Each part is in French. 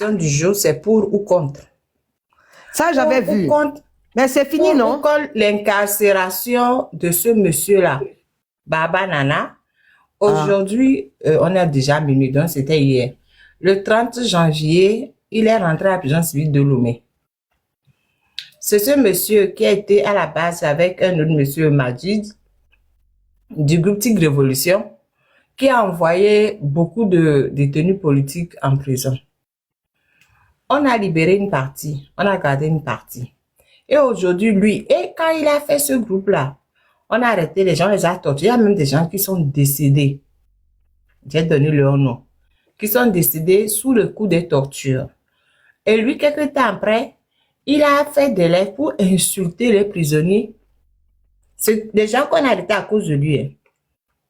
question du jour, c'est pour ou contre. Ça, j'avais Pour ou vu. contre, Mais c'est fini, pour ou non? contre l'incarcération de ce monsieur-là, Baba Nana. Aujourd'hui, on a déjà minuit, donc c'était hier. Le 30 janvier, il est rentré à la prison civile de Lomé. C'est ce monsieur qui a été à la base avec un autre monsieur Majid du groupe Tigre Révolution qui a envoyé beaucoup de détenus politiques en prison. On a libéré une partie, on a gardé une partie. Et aujourd'hui, lui, et quand il a fait ce groupe-là, on a arrêté les gens, on les a torturés. Il y a même des gens qui sont décédés. J'ai donné leur nom. Qui sont décédés sous le coup des tortures. Et lui, quelques temps après, il a fait des lettres pour insulter les prisonniers. C'est des gens qu'on a arrêtés à cause de lui. Hein.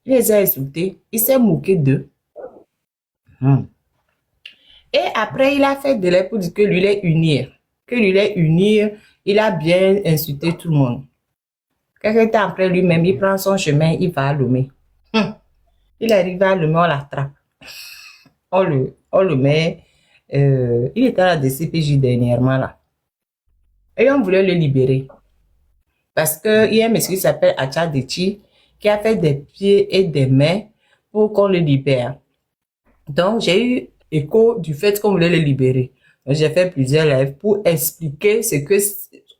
Il les a insultés. Il s'est moqué d'eux. Et après, il a fait des lettres pour dire que lui les unir. Que lui les unir, il a bien insulté tout le monde. Quelques temps après, lui-même, il prend son chemin, il va à Lomé. Il arrive à Lomé, on l'attrape. On le met. Il était à la DCPJ dernièrement là. Et on voulait le libérer. Parce qu'il y a un monsieur qui s'appelle Achadechi qui a fait des pieds et des mains pour qu'on le libère. Donc, j'ai eu écho du fait qu'on voulait le libérer. Donc, j'ai fait plusieurs lives pour expliquer ce que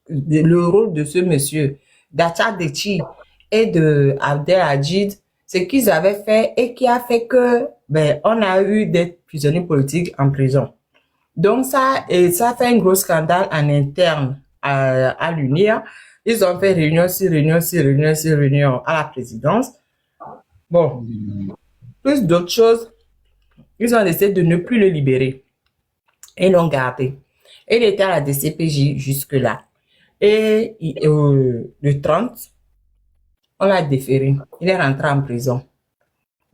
le rôle de ce monsieur, d'Achadechi et de Abdelhadjid, ce qu'ils avaient fait et qui a fait que, on a eu des prisonniers politiques en prison. Donc, ça a fait un gros scandale en interne à l'UNIR. Ils ont fait réunion sur réunion sur réunion sur réunion à la présidence. Bon, plus d'autres choses, ils ont décidé de ne plus le libérer. Et l'ont gardé. Et il était à la DCPJ jusque-là. Et le 30, on l'a déféré. Il est rentré en prison.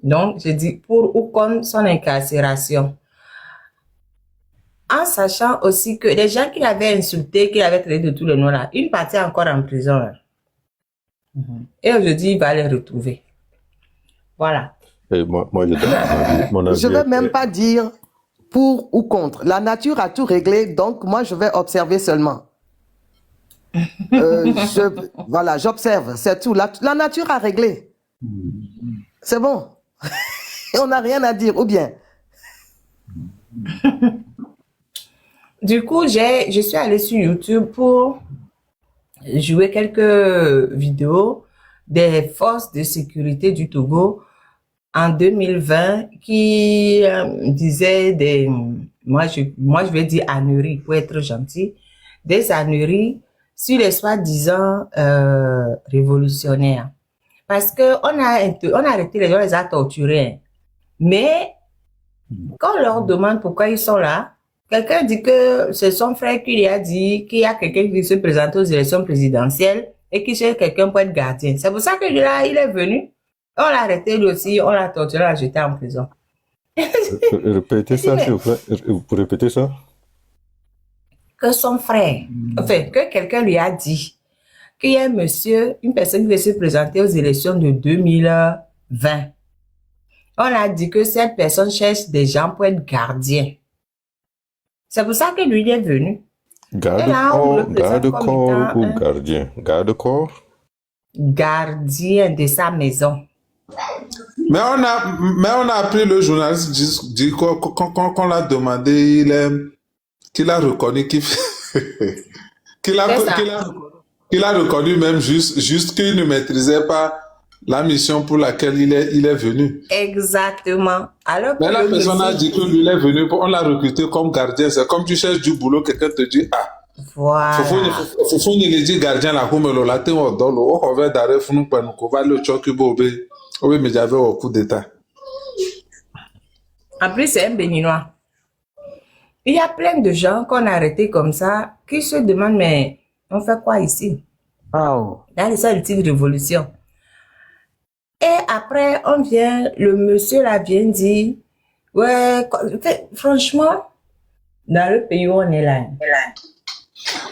Donc, je dis pour ou contre son incarcération. En sachant aussi que les gens qui l'avaient insulté, qui l'avaient traité de tous les noms là, une partie est encore en prison. Là. Et aujourd'hui, il va les retrouver. Voilà. Et moi je donne mon avis. Je ne vais même pas dire pour ou contre. La nature a tout réglé, donc moi, je vais observer seulement. Voilà, j'observe, c'est tout. La nature a réglé. C'est bon. Et on n'a rien à dire, ou bien? Du coup, je suis allée sur YouTube pour jouer quelques vidéos des forces de sécurité du Togo en 2020 qui disaient moi je vais dire âneries pour être gentil, des âneries sur les soi-disant révolutionnaires. Parce que on a arrêté les gens, on les a torturés. Mais quand on leur demande pourquoi ils sont là, quelqu'un dit que c'est son frère qui lui a dit qu'il y a quelqu'un qui se présente aux élections présidentielles et qui cherche quelqu'un pour être gardien. C'est pour ça que là, il est venu. On l'a arrêté lui aussi, on l'a torturé, on l'a jeté en prison. Répétez ça, s'il vous plaît. Vous pouvez répéter ça? Que son frère, enfin, que quelqu'un lui a dit qu'il y a un monsieur, une personne qui veut se présenter aux élections de 2020. On a dit que cette personne cherche des gens pour être gardien. C'est pour ça que lui, il est venu. Garde-corps ou gardien? Garde-corps? Gardien de sa maison. Mais on a appris le journaliste dit qu'on l'a demandé, qu'il a reconnu qu'il a reconnu même juste qu'il ne maîtrisait pas la mission pour laquelle il est venu. Exactement. Alors mais la personne a dit que lui il est venu, on l'a recruté comme gardien. C'est comme tu cherches du boulot, quelqu'un te dit voilà. Faut ni dit gardien la comme le latin au dolo, on va d'arrêt funu panuko va le choc bobé. Oui, mais j'avais au coup d'état. Après, c'est un béninois. Il y a plein de gens qu'on a arrêtés comme ça qui se demandent, mais on fait quoi ici? Oh. Dans les salles de révolution. Et après, le monsieur là vient dire, ouais, franchement, dans le pays où on est là.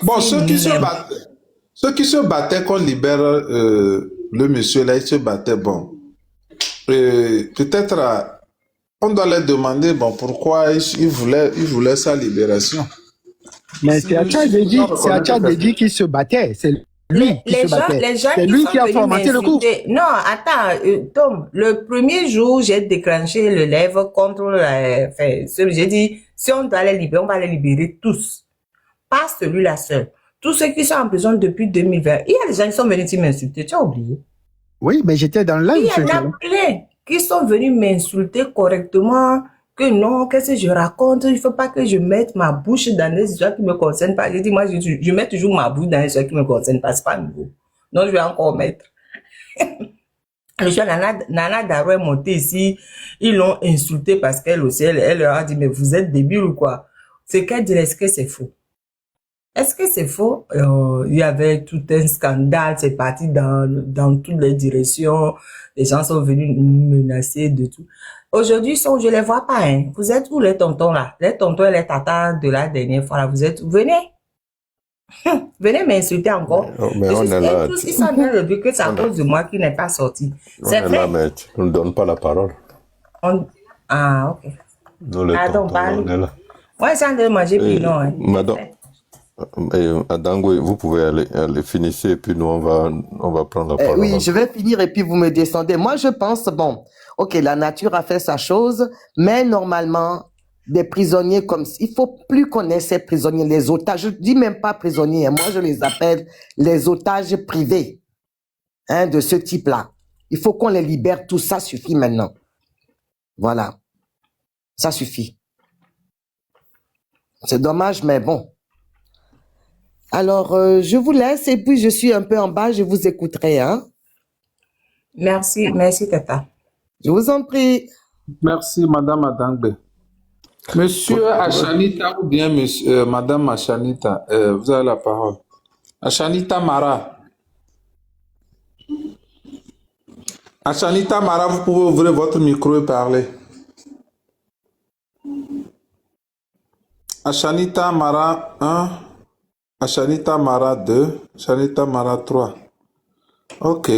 Bon, ceux qui se battaient qu'on libère le monsieur là, ils se battaient, bon. Peut-être On doit leur demander bon, pourquoi ils voulaient sa libération. Mais Si, c'est si Achad Dedi qui se battait. C'est lui qui se battait. Les gens C'est qui lui sont qui a venus formaté le coup. m'insulter. Non, attends, Tom, le premier jour, j'ai déclenché le lèvre contre j'ai dit, si on doit les libérer, on va les libérer tous. Pas celui-là seul. Tous ceux qui sont en prison depuis 2020. Il y a des gens qui sont venus ici m'insulter, tu as oublié. Oui, mais j'étais dans le live. Il y en a plein qui sont venus m'insulter correctement, que non, qu'est-ce que je raconte, il ne faut pas que je mette ma bouche dans des histoires qui ne me concernent pas. J'ai dit, moi, je mets toujours ma bouche dans les histoires qui ne me concernent pas, c'est pas nouveau. Donc, je vais encore mettre. Le jour, Nana Darou est montée ici, ils l'ont insultée parce qu'elle aussi, elle leur a dit, mais vous êtes débile ou quoi? C'est qu'elle dit, est-ce que c'est faux? Est-ce que c'est faux? Il y avait tout un scandale, c'est parti dans toutes les directions. Les gens sont venus nous menacer de tout. Aujourd'hui, je les vois pas, hein. Vous êtes où les tontons là? Les tontons et les tatas de la dernière fois là, vous êtes où? Venez. Venez m'insulter encore. Mais on est là. Tous, ils sont en train de dire que c'est à cause de moi qui n'est pas sorti. C'est vrai. Là, mais tu ne nous donnes pas la parole. Ah, ok. Nous, les tontons, on est là. Moi, j'ai envie de manger pinot, hein. Madame, Adangwe, vous pouvez aller finir et puis nous, on va prendre la parole. Oui, je vais finir et puis vous me descendez. Moi, je pense, bon, ok, la nature a fait sa chose, mais normalement, des prisonniers comme... Il faut plus qu'on ait ces prisonniers, les otages. Je dis même pas prisonniers, hein, moi, je les appelle les otages privés, hein, de ce type-là. Il faut qu'on les libère, tout ça suffit maintenant. Voilà. Ça suffit. C'est dommage, mais bon. Alors, je vous laisse et puis je suis un peu en bas, je vous écouterai. Hein? Merci, Tata. Je vous en prie. Merci, Madame Adangbe. Monsieur Achanita ou bien Madame Achanita, vous avez la parole. Achanita Mara. Achanita Mara, vous pouvez ouvrir votre micro et parler. Achanita Mara 1. Achanita Mara 2, Achanita Mara 3. Ok.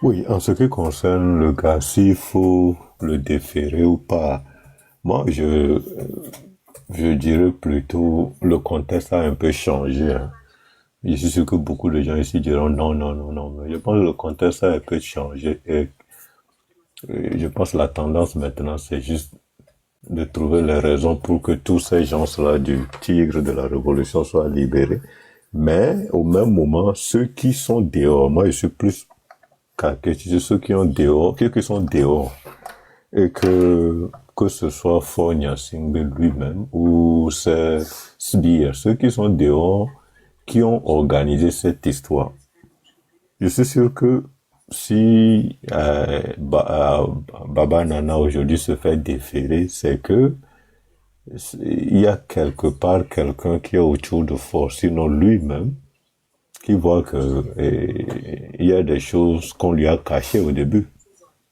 Oui, en ce qui concerne le gars, s'il faut le déférer ou pas, moi, je dirais plutôt le contexte a un peu changé. Hein. Je suis sûr que beaucoup de gens ici diront non, mais je pense que le contexte a un peu changé et je pense que la tendance maintenant, c'est juste de trouver les raisons pour que tous ces gens-là du tigre de la révolution soient libérés. Mais au même moment, ceux qui sont dehors, moi je suis plus sur ceux qui sont dehors, et que ce soit Fonya Singbe lui-même ou c'est Sbire, ceux qui sont dehors, qui ont organisé cette histoire. Je suis sûr que si Baba Nana aujourd'hui se fait déférer, c'est que il y a quelque part quelqu'un qui est autour de force, sinon lui-même, qui voit que il y a des choses qu'on lui a cachées au début,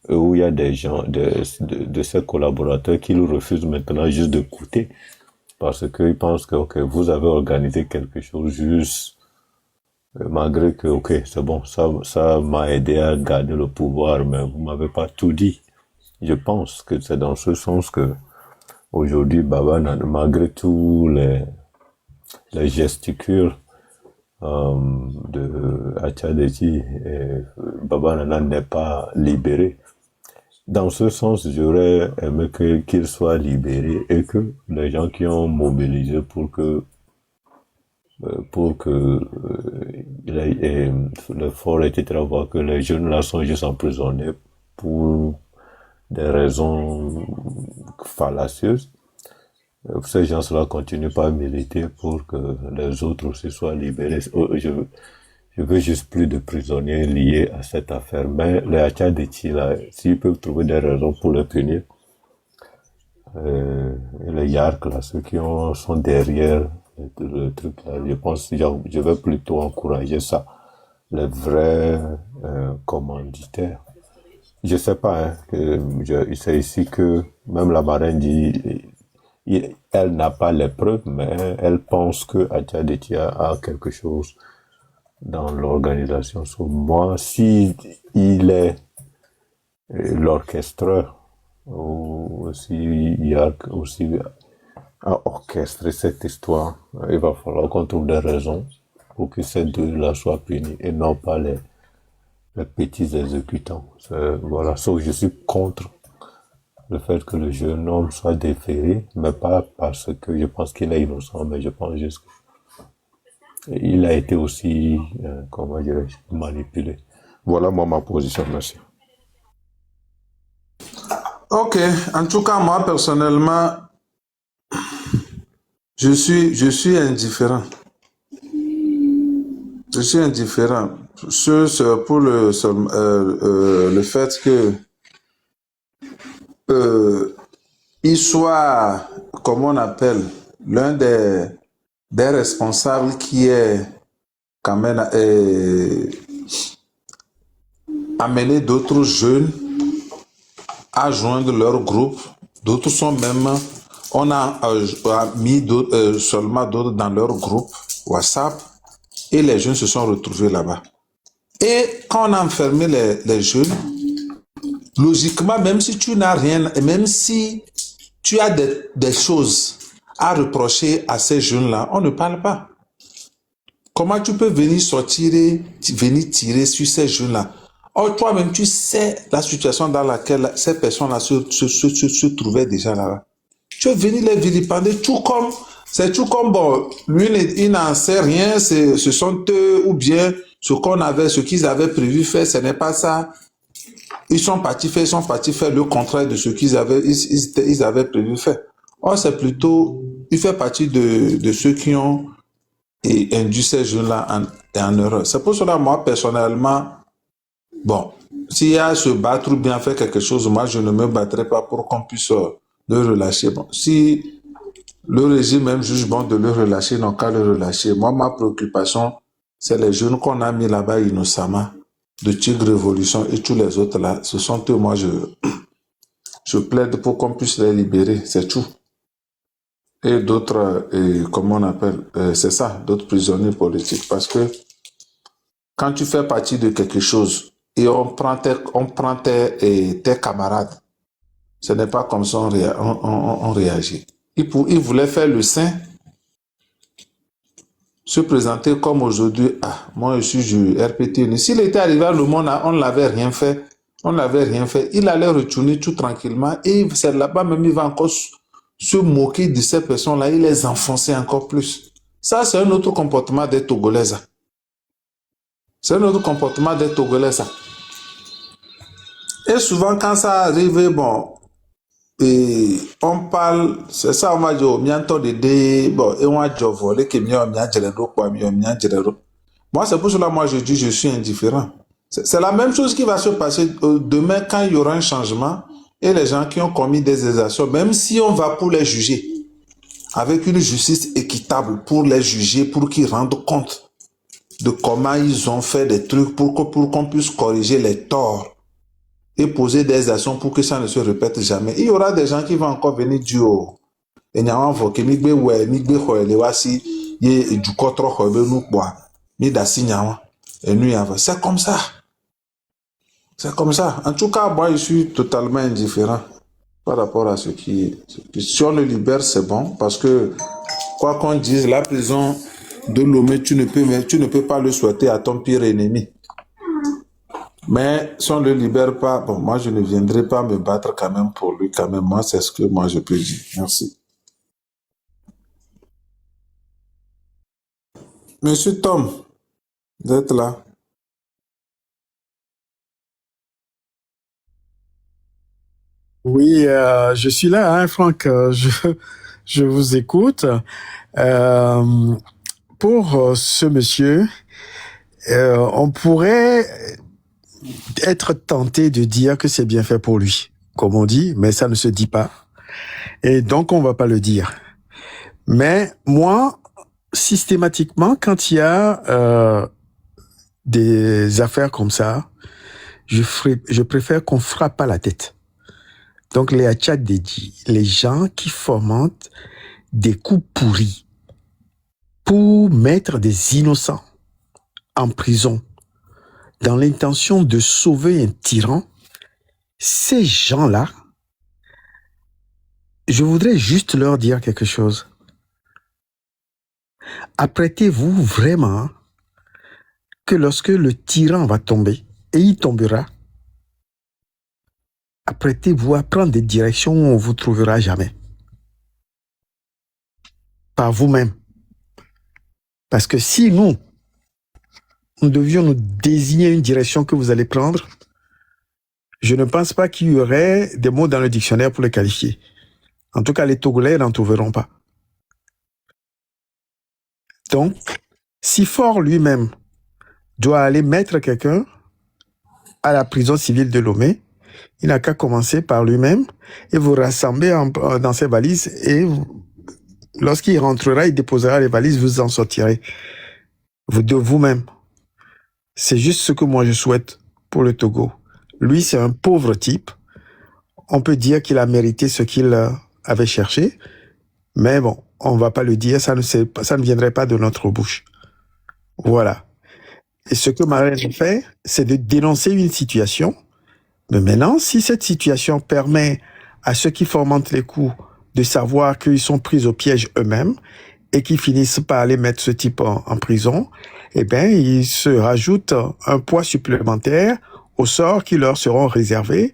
où il y a des gens de ses collaborateurs qui lui refusent maintenant juste d'écouter, parce qu'ils pensent que ok, vous avez organisé quelque chose juste malgré que, ok, c'est bon, ça m'a aidé à garder le pouvoir, mais vous m'avez pas tout dit. Je pense que c'est dans ce sens que aujourd'hui, Baba Nana, malgré tous les gesticules de Achadeti, Baba Nana n'est pas libéré. Dans ce sens, j'aurais aimé qu'il soit libéré et que les gens qui ont mobilisé pour que le fort, etc., voient que les jeunes là sont juste emprisonnés pour des raisons fallacieuses. Ces gens-là continuent pas à militer pour que les autres aussi soient libérés. Je veux juste plus de prisonniers liés à cette affaire. Mais les Achadeti, là, s'ils peuvent trouver des raisons pour les punir, les Yark, là, ceux qui sont derrière le truc là, je pense que je vais plutôt encourager ça. Les vrais commanditaires. Je sais pas, hein, c'est ici que même la marraine dit Elle n'a pas les preuves, mais elle pense que Adja Detia a quelque chose dans l'organisation. Moi, si il est l'orchestreur, ou s'il y a aussi à orchestrer cette histoire, il va falloir qu'on trouve des raisons pour que ces deux-là soient punis et non pas les petits exécutants. Voilà, sauf je suis contre le fait que le jeune homme soit déféré, mais pas parce que je pense qu'il est innocent, mais je pense juste qu'il a été aussi, comment dirais-je, manipulé. Voilà moi ma position, merci. Ok, en tout cas, moi personnellement, je suis indifférent. Je suis indifférent. Pour le fait que il soit, comme on appelle, l'un des responsables qui est quand même amené d'autres jeunes à joindre leur groupe. D'autres sont même, on a mis seulement d'autres dans leur groupe WhatsApp et les jeunes se sont retrouvés là-bas. Et quand on a enfermé les jeunes, logiquement, même si tu n'as rien, même si tu as des choses à reprocher à ces jeunes-là, on ne parle pas. Comment tu peux venir venir tirer sur ces jeunes-là? Or, toi-même, tu sais la situation dans laquelle ces personnes-là se trouvaient déjà là-bas. Tu es venu les vilipender, c'est tout comme, bon, lui, il n'en sait rien, ce sont eux, ou bien ce qu'ils avaient prévu faire, ce n'est pas ça. Ils sont partis faire le contraire de ce qu'ils avaient prévu faire. Or, c'est plutôt, il fait partie de ceux qui ont induit ces jeunes-là en erreur. C'est pour cela, moi, personnellement, bon, s'il y a à se battre ou bien faire quelque chose, moi, je ne me battrai pas pour qu'on puisse le relâcher. Bon, si le régime même juge bon de le relâcher, non qu'à le relâcher. Moi, ma préoccupation, c'est les jeunes qu'on a mis là-bas innocemment, de Tigre Révolution et tous les autres là. Ce sont eux, moi, je plaide pour qu'on puisse les libérer, c'est tout. Et d'autres, comment on appelle, c'est ça, d'autres prisonniers politiques. Parce que quand tu fais partie de quelque chose et on prend tes camarades, ce n'est pas comme ça on réagit. Il voulait faire le saint, se présenter comme aujourd'hui. Ah, moi je suis du RPT. S'il était arrivé à le monde, on ne l'avait rien fait. Il allait retourner tout tranquillement et c'est là-bas même il va encore se moquer de ces personnes-là, il les enfoncer encore plus. Ça, c'est un autre comportement des Togolais. C'est un autre comportement des Togolais. Et souvent, quand ça arrive, bon, et on parle, c'est ça, on va dire, bon, et on va dire, voler, moi, c'est pour cela, moi, je dis, je suis indifférent. C'est la même chose qui va se passer demain quand il y aura un changement et les gens qui ont commis des exactions, même si on va pour les juger, avec une justice équitable pour les juger, pour qu'ils rendent compte de comment ils ont fait des trucs pour qu'on puisse corriger les torts et poser des actions pour que ça ne se répète jamais. Il y aura des gens qui vont encore venir dire c'est comme ça. C'est comme ça. En tout cas, moi, je suis totalement indifférent par rapport à ce qui... Si on le libère, c'est bon, parce que, quoi qu'on dise, la prison de Lomé, tu ne peux pas le souhaiter à ton pire ennemi. Mais si on ne le libère pas, bon, moi, je ne viendrai pas me battre quand même pour lui, quand même. Moi, c'est ce que moi, je peux dire. Merci. Monsieur Tom, vous êtes là? Oui, je suis là, hein, Franck. Je vous écoute. Pour ce monsieur, on pourrait être tenté de dire que c'est bien fait pour lui, comme on dit, mais ça ne se dit pas. Et donc, on va pas le dire. Mais moi, systématiquement, quand il y a des affaires comme ça, je préfère qu'on frappe à la tête. Donc les Tchadédi, les gens qui fomentent des coups pourris pour mettre des innocents en prison dans l'intention de sauver un tyran, ces gens-là, je voudrais juste leur dire quelque chose. Apprêtez-vous vraiment que lorsque le tyran va tomber, et il tombera, apprêtez-vous à prendre des directions où on ne vous trouvera jamais. Par vous-même. Parce que si nous devions nous désigner une direction que vous allez prendre, je ne pense pas qu'il y aurait des mots dans le dictionnaire pour les qualifier. En tout cas, les Togolais n'en trouveront pas. Donc, si Faure lui-même doit aller mettre quelqu'un à la prison civile de Lomé, il n'a qu'à commencer par lui-même et vous rassembler dans ses valises et lorsqu'il rentrera, il déposera les valises, vous en sortirez. Vous de vous-même. C'est juste ce que moi je souhaite pour le Togo. Lui, c'est un pauvre type. On peut dire qu'il a mérité ce qu'il avait cherché, mais bon, on va pas le dire, ça ne viendrait pas de notre bouche. Voilà. Et ce que Marlène fait, c'est de dénoncer une situation. Mais maintenant, si cette situation permet à ceux qui fomentent les coups de savoir qu'ils sont pris au piège eux-mêmes et qu'ils finissent par aller mettre ce type en prison, eh bien, ils se rajoutent un poids supplémentaire aux sorts qui leur seront réservés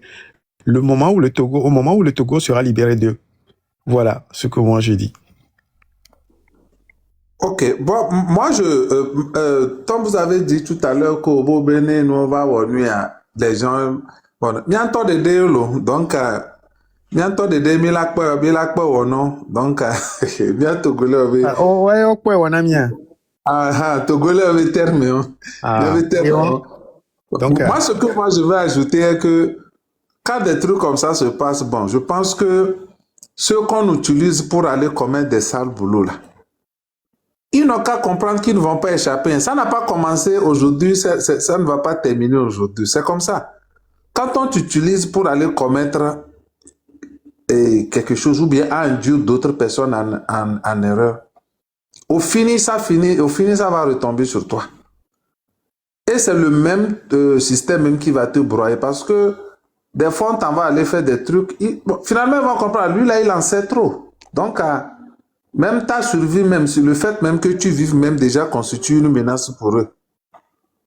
au moment où le Togo sera libéré d'eux. Voilà ce que moi je dis. Ok, bon, moi, comme vous avez dit tout à l'heure qu'au Beau Bénin, nous, on va voir les gens. Bon, bientôt de deux, donc, bientôt de 2000 ou non, donc, bientôt, Togolais, Ouais, ok, wanamia. Togolais, terme, Donc, moi, ce que moi, je vais ajouter est que quand des trucs comme ça se passent, bon, je pense que ceux qu'on utilise pour aller commettre des sales boulots, là, ils n'ont qu'à comprendre qu'ils ne vont pas échapper. Ça n'a pas commencé aujourd'hui, ça ne va pas terminer aujourd'hui. C'est comme ça. Quand on t'utilise pour aller commettre quelque chose ou bien induire d'autres personnes en erreur, au fini, ça va retomber sur toi. Et c'est le même système même qui va te broyer parce que des fois, on t'en va aller faire des trucs. Finalement, ils vont comprendre. Lui, là, il en sait trop. Donc, même ta survie, même sur le fait même que tu vives, même déjà constitue une menace pour eux.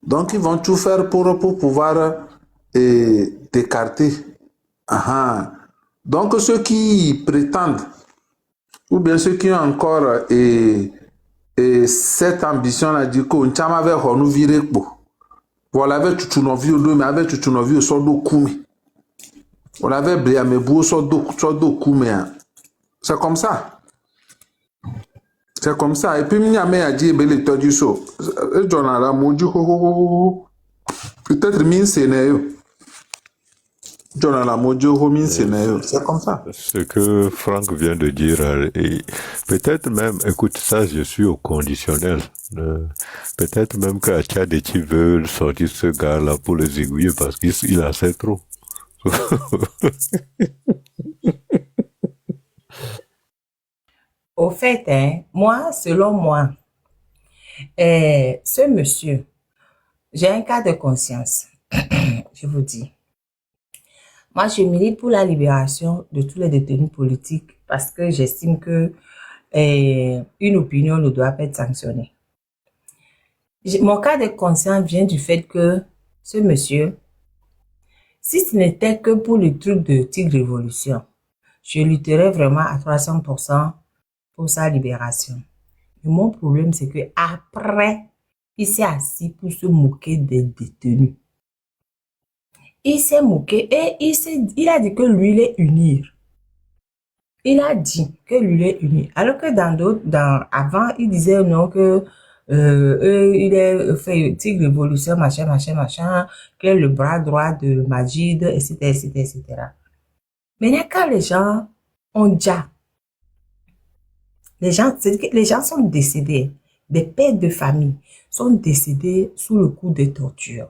Donc, ils vont tout faire pour pouvoir t'écarter. Donc, ceux qui prétendent, ou bien ceux qui ont encore cette ambition-là, dit qu'on avait nous virer pour. Voilà, avec tout nos vies, mais avec tout nos vies, sur le coup. On avait briamé beau sur le coup, mais c'est comme ça. C'est comme ça. Et puis, il y a dit, du saut. Peut-être min scénario. C'est comme ça. Ce que Franck vient de dire, et peut-être même, écoute, ça, je suis au conditionnel. Peut-être même que Tchadéti veut sortir ce gars-là pour les aiguiller parce qu'il en sait trop. Au fait, moi, selon moi, ce monsieur, j'ai un cas de conscience, je vous dis. Moi, je milite pour la libération de tous les détenus politiques parce que j'estime que une opinion ne doit pas être sanctionnée. Mon cas de conscience vient du fait que ce monsieur, si ce n'était que pour le truc de Tigre Révolution, je lutterais vraiment à 300% pour sa libération. Mais mon problème, c'est que après, il s'est assis pour se moquer des détenus. Il s'est moqué et il a dit que lui, il est unir. Il a dit que lui, il est uni. Alors que avant, il disait non que il est fait Tigre Révolution, machin, qu'il est le bras droit de Majid, etc., etc. Maintenant, quand les gens ont déjà, les gens sont décédés, des pères de famille sont décédés sous le coup de torture.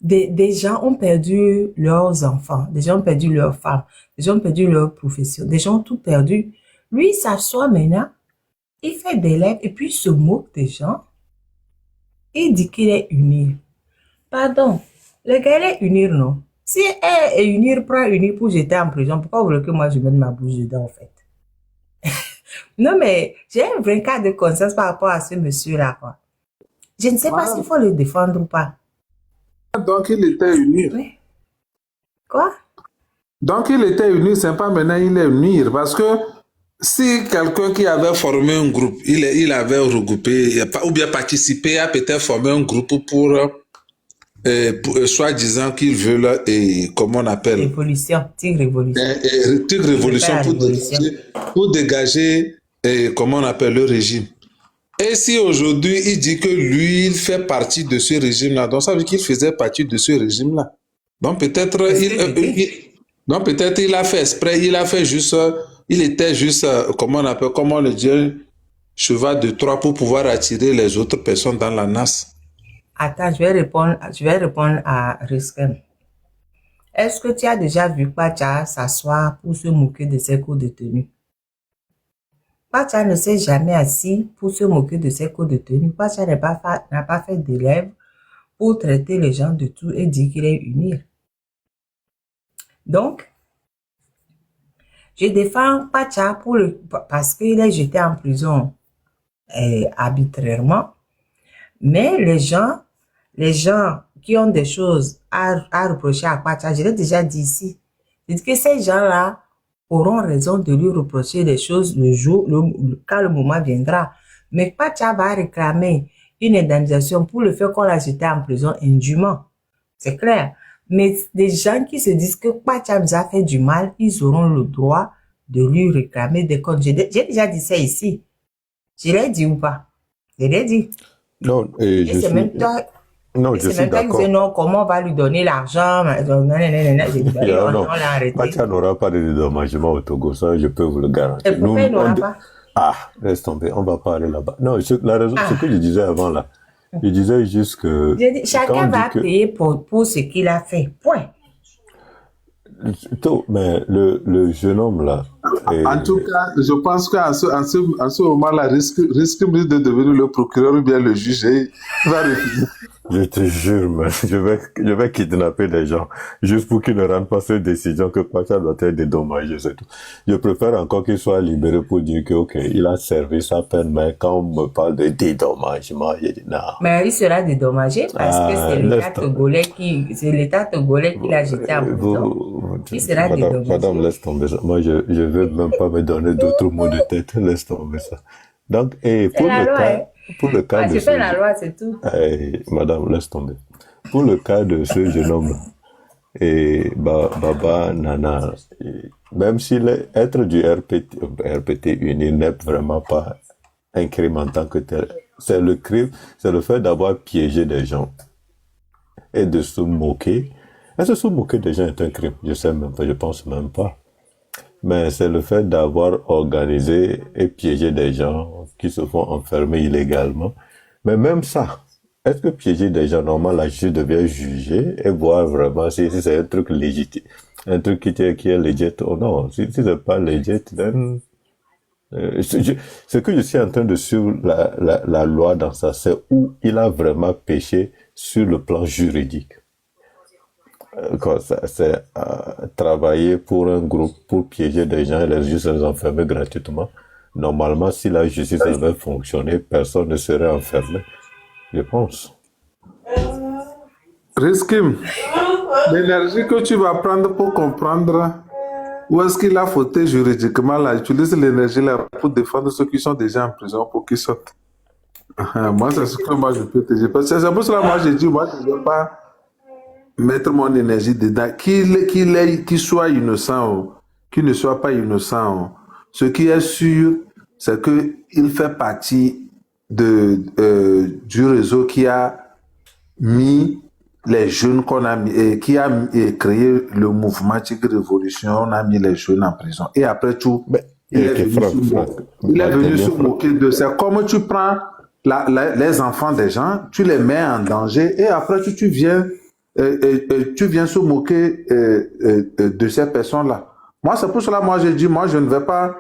Des gens ont perdu leurs enfants, des gens ont perdu leurs femmes, des gens ont perdu leur profession, des gens ont tout perdu. Lui, il s'assoit maintenant, il fait des lèvres et puis il se moque des gens. Il dit qu'il est unir. Pardon, le gars il est unir, non? Si elle est unir, prend unir pour jeter en prison, pourquoi vous voulez que moi je mette ma bouche dedans en fait? Non mais j'ai un vrai cas de conscience par rapport à ce monsieur-là, quoi. Je ne sais pas s'il faut le défendre ou pas. Donc, il était unir. Oui. Quoi? Donc, il était unir, c'est pas maintenant il est unir. Parce que si quelqu'un qui avait formé un groupe, il avait regroupé, ou bien participé à peut-être former un groupe pour soi-disant qu'ils veulent, comment on appelle? Révolution, Tigre Révolution. Tigre Révolution pour dégager, comment on appelle, le régime. Et si aujourd'hui il dit que lui, il fait partie de ce régime-là, donc ça veut dire qu'il faisait partie de ce régime-là. Donc peut-être il a fait exprès, il a fait juste, il était juste, comment on appelle, comment le dire, cheval de Troie pour pouvoir attirer les autres personnes dans la nasse. Attends, je vais répondre à Risken. Est-ce que tu as déjà vu Pacha s'asseoir pour se moquer de ses co-détenus? Pacha ne s'est jamais assis pour se moquer de ses co-détenus. Pacha n'a pas fait d'élève pour traiter les gens de tout et dire qu'il est unir. Donc, je défends Pacha parce qu'il est jeté en prison arbitrairement. Mais les gens qui ont des choses à reprocher à Pacha, je l'ai déjà dit ici, je dis que ces gens-là auront raison de lui reprocher des choses quand le moment viendra. Mais Pacha va réclamer une indemnisation pour le fait qu'on l'a jeté en prison indûment. C'est clair. Mais des gens qui se disent que Pacha nous a fait du mal, ils auront le droit de lui réclamer des comptes. J'ai déjà dit ça ici. Je l'ai dit ou pas? Je l'ai dit. Non, et je suis... Même toi, non, je suis d'accord. Non, comment on va lui donner l'argent? J'ai dit, on l'a arrêté. Pacha n'aura pas de dédommagement au Togo, ça je peux vous le garantir. Et pourquoi il n'aura pas? Ah, laisse tomber, on va pas aller là-bas. Non, la raison, ce que je disais avant là, je disais juste que... Chacun va payer pour ce qu'il a fait, point. Mais le jeune homme là... En tout cas, je pense qu'en ce moment-là, risque de devenir le procureur ou bien le juge. Il va refuser. Je te jure, man, je vais kidnapper des gens juste pour qu'ils ne rendent pas cette décision que Pacha doit être dédommagé, c'est tout. Je préfère encore qu'il soit libéré pour dire que, ok, il a servi sa peine, mais quand on me parle de dédommagement, je dis non. Mais il sera dédommagé parce que c'est l'État togolais qui l'a jeté en prison. Il sera dédommagé. Madame, laisse tomber ça. Moi, je veux même pas me donner d'autres mots de tête. Laisse tomber ça. Donc, et pour le cas de je fais la loi, c'est tout. Madame, laisse tomber. Pour le cas de ce jeune homme, et Baba Nana, même s'il est être du RPT uni n'est vraiment pas un crime en tant que tel. C'est le crime, c'est le fait d'avoir piégé des gens et de se moquer. Est-ce que se moquer des gens est un crime? Je sais même pas, je pense même pas. Mais c'est le fait d'avoir organisé et piégé des gens qui se font enfermer illégalement. Mais même ça, est-ce que piéger des gens, normalement, la justice devait juger et voir vraiment si c'est un truc légitime, un truc qui est legit ou non. Si c'est pas legit, then... ce que je suis en train de suivre la loi dans ça, c'est où il a vraiment péché sur le plan juridique. C'est travailler pour un groupe pour piéger des gens et les enfermer gratuitement. Normalement, si la justice avait fonctionné, personne ne serait enfermé, je pense. Riskim, l'énergie que tu vas prendre pour comprendre où est-ce qu'il a fauté juridiquement, là, utilise l'énergie là pour défendre ceux qui sont déjà en prison pour qu'ils sortent. Moi, c'est ce que moi je peux te dire. Parce que c'est pour cela que moi j'ai dit, moi je ne veux pas mettre mon énergie dedans, qu'il soit innocent ou qu'il ne soit pas innocent. Ce qui est sûr, c'est qu'il fait partie du réseau qui a mis les jeunes qu'on a mis, qui a créé le mouvement Tigre Révolution, on a mis les jeunes en prison. Et après tout, il est venu se moquer de ça. Comme tu prends les enfants des gens, tu les mets en danger et après tu viens tu viens se moquer de ces personnes-là. Moi, c'est pour cela, moi, j'ai dit, moi, je ne vais pas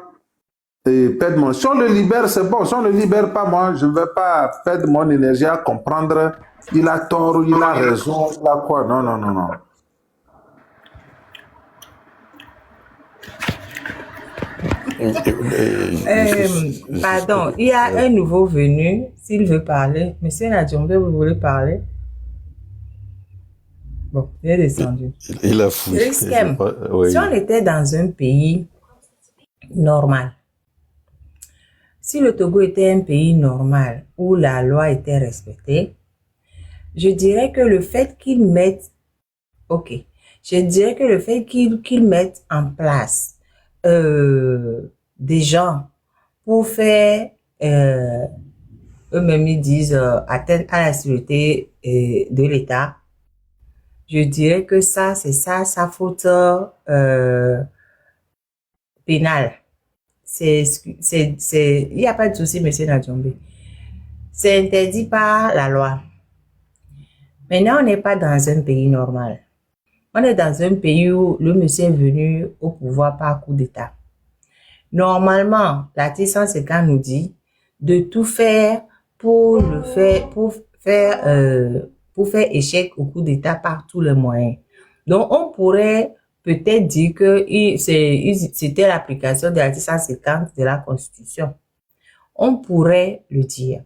perdre mon... Si on le libère, c'est bon. Si on ne le libère pas, moi, je ne vais pas perdre mon énergie à comprendre il a tort, il a raison, il a quoi. Non, non, non, non. Pardon, il y a un nouveau venu, s'il veut parler. Monsieur Nadjombe, vous voulez parler? Bon, il est descendu. Il a fouillé. Risquem, Oui. si on était dans un pays normal, si le Togo était un pays normal où la loi était respectée, je dirais que le fait qu'ils mettent, je dirais que le fait qu'ils mettent en place des gens pour faire, eux-mêmes ils disent, atteinte à la sécurité de l'État, je dirais que ça, c'est ça, sa faute pénale. Il n'y a pas de souci, monsieur Nadjombe. C'est interdit par la loi. Maintenant, on n'est pas dans un pays normal. On est dans un pays où le monsieur est venu au pouvoir par coup d'État. Normalement, l'article 150 nous dit de tout faire pour faire échec au coup d'État par tous les moyens. Donc, on pourrait peut-être dire que c'était l'application de l'article 150 de la Constitution. On pourrait le dire.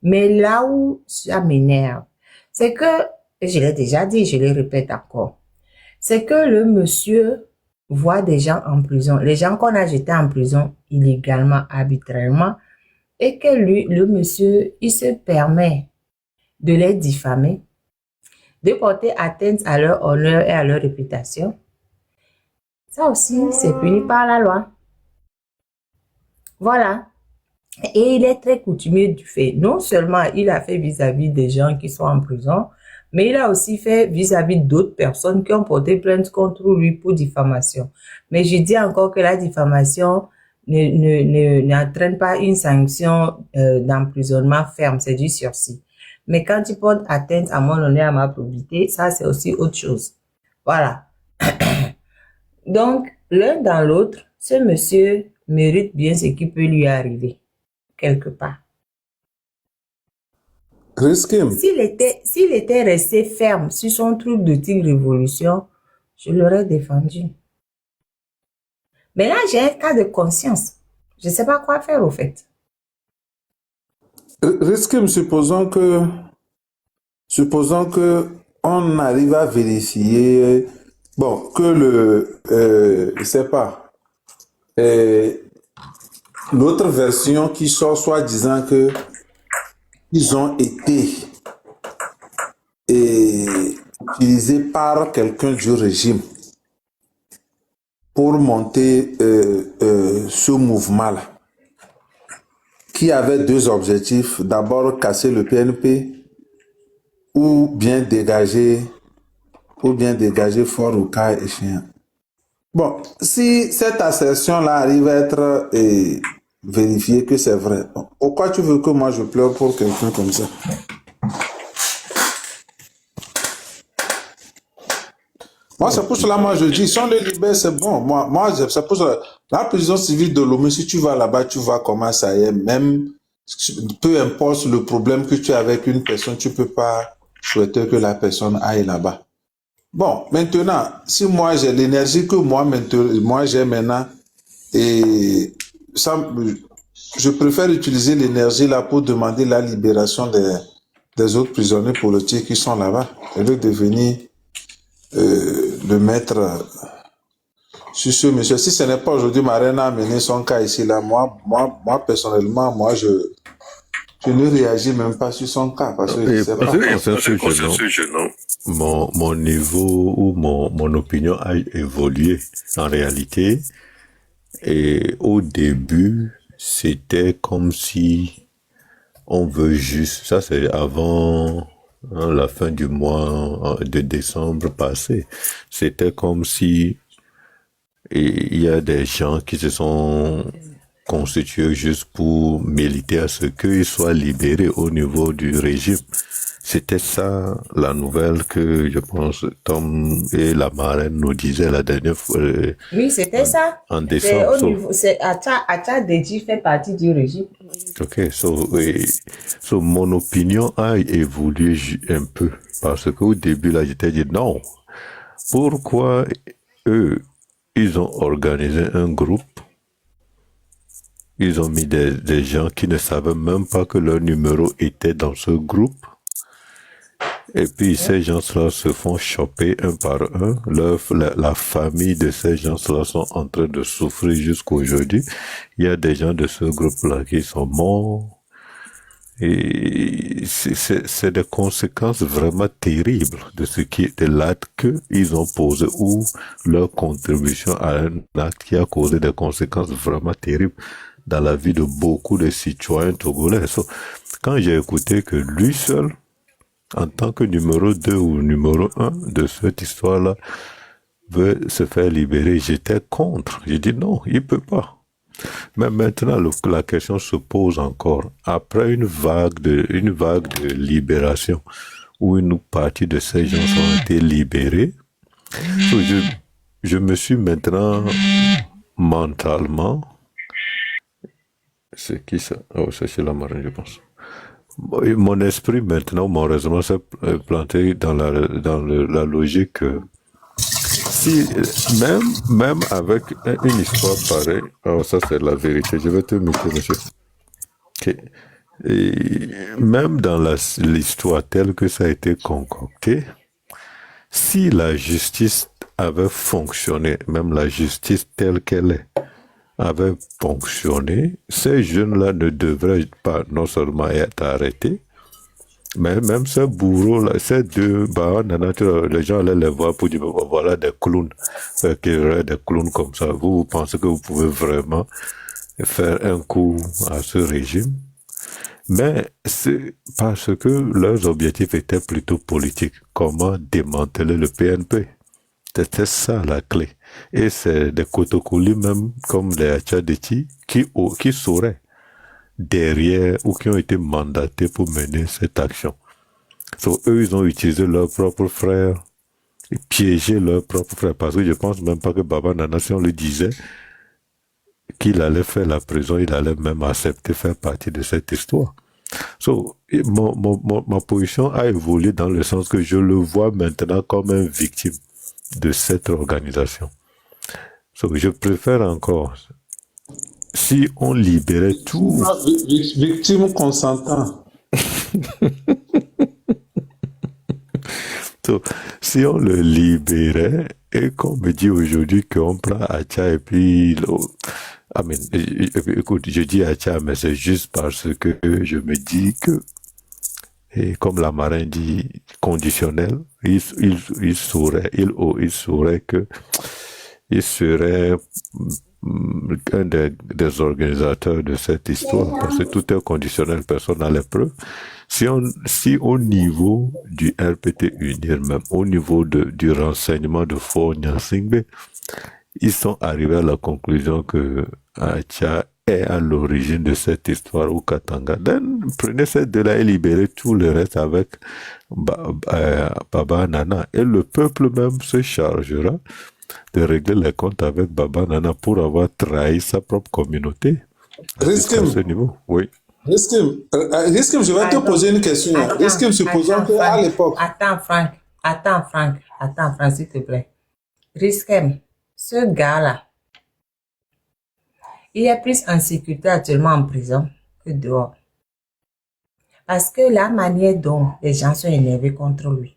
Mais là où ça m'énerve, c'est que, je l'ai déjà dit, je le répète encore, c'est que le monsieur voit des gens en prison, les gens qu'on a jetés en prison illégalement, arbitrairement, et que lui, le monsieur, il se permet de les diffamer, de porter atteinte à leur honneur et à leur réputation. Ça aussi, c'est puni par la loi. Voilà. Et il est très coutumier du fait. Non seulement il a fait vis-à-vis des gens qui sont en prison, mais il a aussi fait vis-à-vis d'autres personnes qui ont porté plainte contre lui pour diffamation. Mais je dis encore que la diffamation n'entraîne pas une sanction d'emprisonnement ferme, c'est du sursis. Mais quand tu portes atteinte à mon honneur, à ma probité, ça c'est aussi autre chose. Voilà. Donc, l'un dans l'autre, ce monsieur mérite bien ce qui peut lui arriver, quelque part. Risquem. S'il était resté ferme sur son truc de Tigre Révolution, je l'aurais défendu. Mais là, j'ai un cas de conscience. Je ne sais pas quoi faire au fait. Risquem, supposons que on arrive à vérifier, bon, que je sais pas, l'autre version qui sort soit disant que ils ont été utilisés par quelqu'un du régime pour monter ce mouvement-là, qui avait deux objectifs. D'abord, casser le PNP ou bien dégager Fort au cas échéant. Bon, si cette assertion-là arrive à être vérifiée que c'est vrai, pourquoi tu veux que moi je pleure pour quelqu'un comme ça? Moi, c'est pour cela, moi, je dis, si on le libère, c'est bon. Moi, c'est pour cela. La prison civile de Lomé, si tu vas là-bas, tu vois comment ça y est. Même, peu importe le problème que tu as avec une personne, tu peux pas souhaiter que la personne aille là-bas. Bon, maintenant, si moi, j'ai l'énergie que moi j'ai maintenant, et ça, je préfère utiliser l'énergie là pour demander la libération des autres prisonniers politiques qui sont là-bas, au lieu de venir le mettre sur ce monsieur. Si ce n'est pas aujourd'hui, Marraine a amené son cas ici, là, moi personnellement, moi, je ne réagis même pas sur son cas, parce que je sais pas. Mon niveau ou mon opinion a évolué en réalité. Et au début, c'était comme si on veut juste, ça c'est avant la fin du mois de décembre passé, c'était comme si il y a des gens qui se sont constitués juste pour militer à ce qu'ils soient libérés au niveau du régime. C'était ça la nouvelle que je pense Tom et la marraine nous disaient la dernière fois Oui, c'était ça. en C'est décembre. au So, niveau, c'est Acha Deji fait partie du régime. okay, so mon opinion a évolué un peu parce qu'au début là j'étais dit non. Pourquoi eux ils ont organisé un groupe, ils ont mis des gens qui ne savaient même pas que leur numéro était dans ce groupe. Et puis ces gens-là se font choper un par un. La famille de ces gens-là sont en train de souffrir jusqu'aujourd'hui. Il y a des gens de ce groupe-là qui sont morts. Et c'est des conséquences vraiment terribles de ce qui est de l'acte qu'ils ont posé ou leur contribution à un acte qui a causé des conséquences vraiment terribles dans la vie de beaucoup de citoyens togolais. So, quand j'ai écouté que lui seul, en tant que numéro 2 ou numéro 1 de cette histoire-là, veut se faire libérer, j'étais contre. J'ai dit non, il peut pas. Mais maintenant, la question se pose encore. Après une vague de libération, où une partie de ces gens ont été libérés, so je me suis maintenant mentalement... C'est qui ça? Oh, c'est chez la marine, je pense. Mon esprit maintenant, mon raisonnement s'est planté dans la logique que si, même avec une histoire pareille, oh, ça c'est la vérité, je vais te muter, monsieur. Okay. Et même dans l'histoire telle que ça a été concocté, si la justice avait fonctionné, même la justice telle qu'elle est, avait fonctionné, ces jeunes-là ne devraient pas non seulement être arrêtés, mais même ces bourreaux-là, ces deux, les gens allaient les voir pour dire, voilà des clowns, qu'il y aurait des clowns comme ça. Vous pensez que vous pouvez vraiment faire un coup à ce régime? Mais c'est parce que leurs objectifs étaient plutôt politiques. Comment démanteler le PNP? C'était ça la clé. Et c'est des Kotokoli même, comme les Achadeti, qui sauraient derrière ou qui ont été mandatés pour mener cette action. So, eux, ils ont utilisé leurs propres frères, et piégé leurs propres frères, parce que je pense même pas que Baba Nana, si on lui disait qu'il allait faire la prison, il allait même accepter faire partie de cette histoire. So, ma position a évolué dans le sens que je le vois maintenant comme une victime de cette organisation. So, je préfère encore, si on libérait tout... Victime consentant. So, si on le libérait, et qu'on me dit aujourd'hui qu'on prend Acha et puis... écoute, je dis Acha, mais c'est juste parce que je me dis que, et comme la marine dit, conditionnel, il saurait que il serait un des organisateurs de cette histoire, parce que tout est conditionnel, personne n'a les preuves. Si au niveau du RPT UNIR, même au niveau du renseignement de Fort Nyasingbe, ils sont arrivés à la conclusion que Acha est à l'origine de cette histoire au Katanga. Prenez ces deux-là et libérez tout le reste avec Baba Nana. Et le peuple même se chargera de régler les comptes avec Baba Nana pour avoir trahi sa propre communauté. À ce niveau, oui. Riskim, je vais te poser une question. Riskim, supposons qu'à l'époque... Attends, Franck, s'il te plaît. Riskim, ce gars-là, il est plus en sécurité actuellement en prison que dehors. Parce que la manière dont les gens sont énervés contre lui,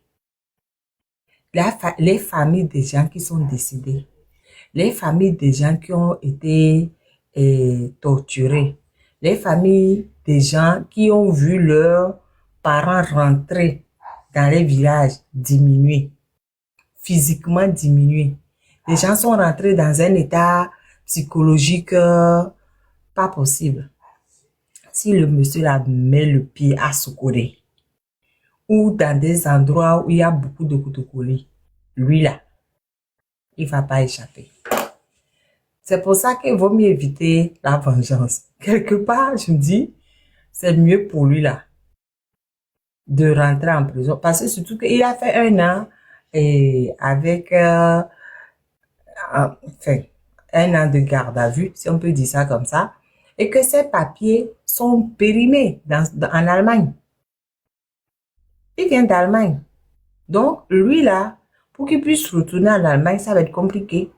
les familles des gens qui sont décédés, les familles des gens qui ont été torturés, les familles des gens qui ont vu leurs parents rentrer dans les villages diminuer, physiquement diminuer. Les gens sont rentrés dans un état psychologique pas possible. Si le monsieur là met le pied à Soukode ou dans des endroits où il y a beaucoup de Kotokoli, lui là, il va pas échapper. C'est pour ça qu'il vaut mieux éviter la vengeance. Quelque part, je me dis, c'est mieux pour lui là. de rentrer en prison. Parce que surtout qu'il a fait 1 an avec enfin, 1 an de garde à vue, si on peut dire ça comme ça, et que ses papiers sont périmés en Allemagne. Il vient d'Allemagne. Donc, lui là, pour qu'il puisse retourner en Allemagne, ça va être compliqué.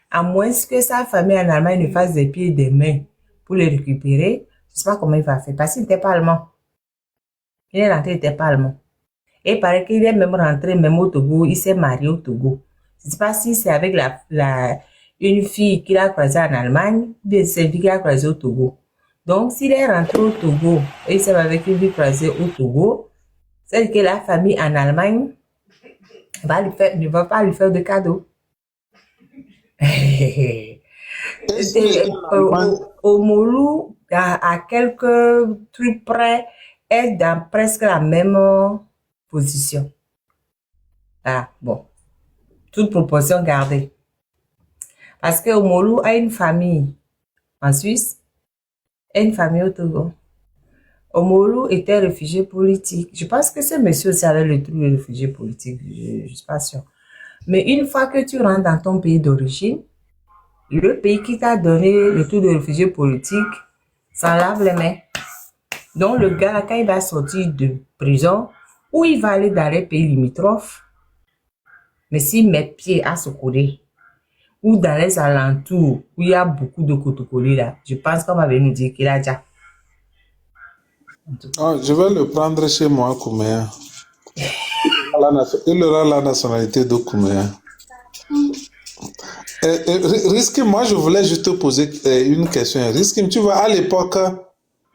À moins que sa famille en Allemagne ne fasse des pieds et des mains pour les récupérer. Je ne sais pas comment il va faire. Parce qu'il n'était pas allemand. Il est rentré, il n'était pas allemand. Et il paraît qu'il est même rentré même au Togo. Il s'est marié au Togo. Je ne sais pas si c'est avec une fille qu'il a croisée en Allemagne, ou bien c'est une fille qu'il a croisée au Togo. Donc, s'il est rentré au Togo et il s'est marié avec une fille croisée au Togo, c'est que la famille en Allemagne ne va pas lui faire de cadeaux. Et s'il était en Allemagne, Omolu, à quelques trucs près, est dans presque la même position. Ah, bon, toute proportion gardée. Parce que Omolu a une famille en Suisse et une famille au Togo. Omolu était réfugié politique. Je pense que ce monsieur aussi avait le truc de réfugié politique, je ne suis pas sûre. Mais une fois que tu rentres dans ton pays d'origine, le pays qui t'a donné le tour de réfugié politique s'en lave les mains. Donc, le gars, quand il va sortir de prison, ou il va aller dans les pays limitrophes, mais s'il met pied à Sokodé, ou dans les alentours, où il y a beaucoup de Kotokoli là, je pense qu'on va venir nous dire qu'il a déjà. je vais le prendre chez moi, Kouméa. Il aura la nationalité de Kouméa. Riskim, moi je voulais juste te poser une question. Riskim, tu vois, à l'époque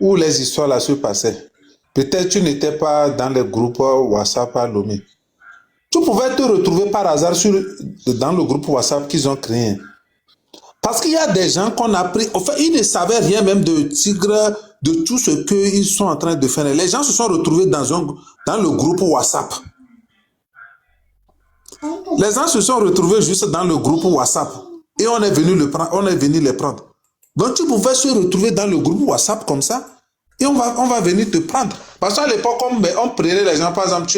où les histoires là se passaient, peut-être tu n'étais pas dans les groupes WhatsApp à Lomé. Tu pouvais te retrouver par hasard dans le groupe WhatsApp qu'ils ont créé. Parce qu'il y a des gens qu'on a pris, enfin, ils ne savaient rien même de Tigre, de tout ce qu'ils sont en train de faire. Les gens se sont retrouvés dans le groupe WhatsApp. Les gens se sont retrouvés juste dans le groupe WhatsApp et on est venu les prendre. Donc tu pouvais se retrouver dans le groupe WhatsApp comme ça et on va venir te prendre. Parce qu'à l'époque, on prenait les gens, par exemple,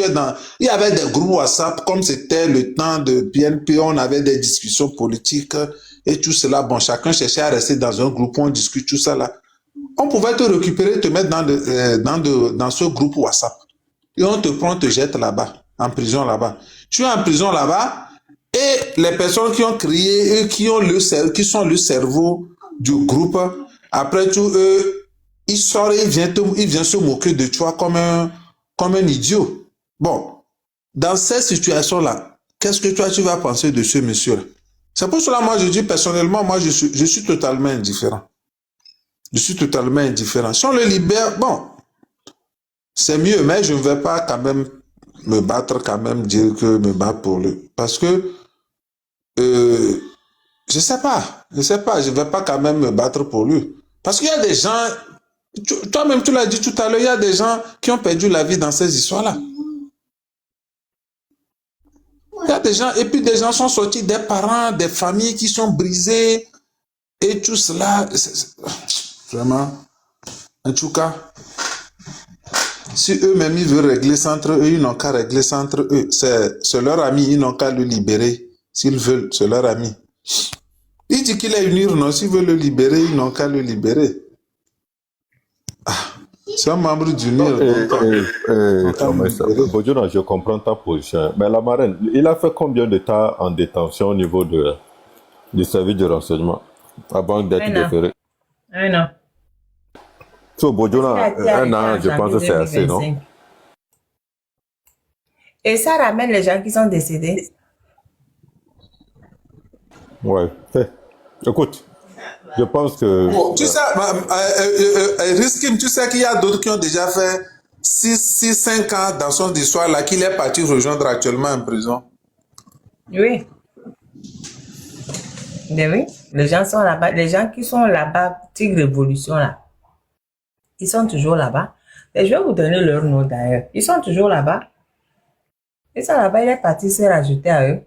il y avait des groupes WhatsApp, comme c'était le temps de PNP, on avait des discussions politiques et tout cela. Bon, chacun cherchait à rester dans un groupe où on discute tout ça là. On pouvait te récupérer, te mettre dans ce groupe WhatsApp. Et on te prend, on te jette là-bas, en prison là-bas. Tu es en prison là-bas et les personnes qui ont crié, qui sont le cerveau du groupe, après tout, ils sortent et ils viennent se moquer de toi comme un idiot. Bon, dans cette situation-là, qu'est-ce que tu vas penser de ce monsieur-là? C'est pour cela, moi, je dis personnellement, moi, je suis totalement indifférent. Je suis totalement indifférent. Si on le libère, bon, c'est mieux, mais je ne vais pas quand même me battre, quand même dire que me battre pour lui. Parce que, je sais pas, je ne vais pas quand même me battre pour lui. Parce qu'il y a des gens, toi-même tu l'as dit tout à l'heure, il y a des gens qui ont perdu la vie dans ces histoires-là. Il y a des gens, et puis des gens sont sortis, des parents, des familles qui sont brisées, et tout cela, vraiment, en tout cas, si eux-mêmes ils veulent régler ça entre eux, ils n'ont qu'à régler ça entre eux. C'est leur ami, ils n'ont qu'à le libérer. S'ils veulent, c'est leur ami. Il dit qu'il est une urne, s'ils veulent le libérer, ils n'ont qu'à le libérer. C'est un membre du NIR. Bojona, je comprends ta position. Mais la marraine, il a fait combien de temps en détention au niveau du service de renseignement avant d'être déféré? 1 an. So, Bojona, 1 an, je pense que c'est assez, non? Et ça ramène les gens qui sont décédés. Ouais. Écoute, je pense que... Bon, tu sais, Riskim, tu sais qu'il y a d'autres qui ont déjà fait 6-5 ans dans son histoire là, qu'il est parti rejoindre actuellement en prison. Oui. Mais oui, les gens sont là-bas. Les gens qui sont là-bas, Tigre Révolution là, ils sont toujours là-bas. Et je vais vous donner leur nom d'ailleurs. Ils sont toujours là-bas. Ils sont là-bas, il est parti se rajouter à eux.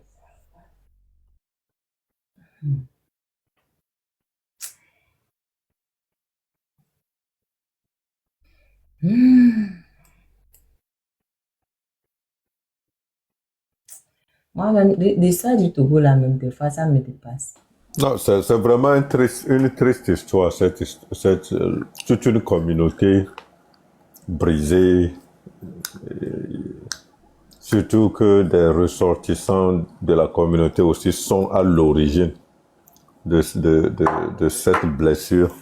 Moi-même, l'histoire du Togo, là, même des fois, ça me dépasse. Non, c'est vraiment une triste histoire, toute une communauté brisée, surtout que des ressortissants de la communauté aussi sont à l'origine de cette blessure.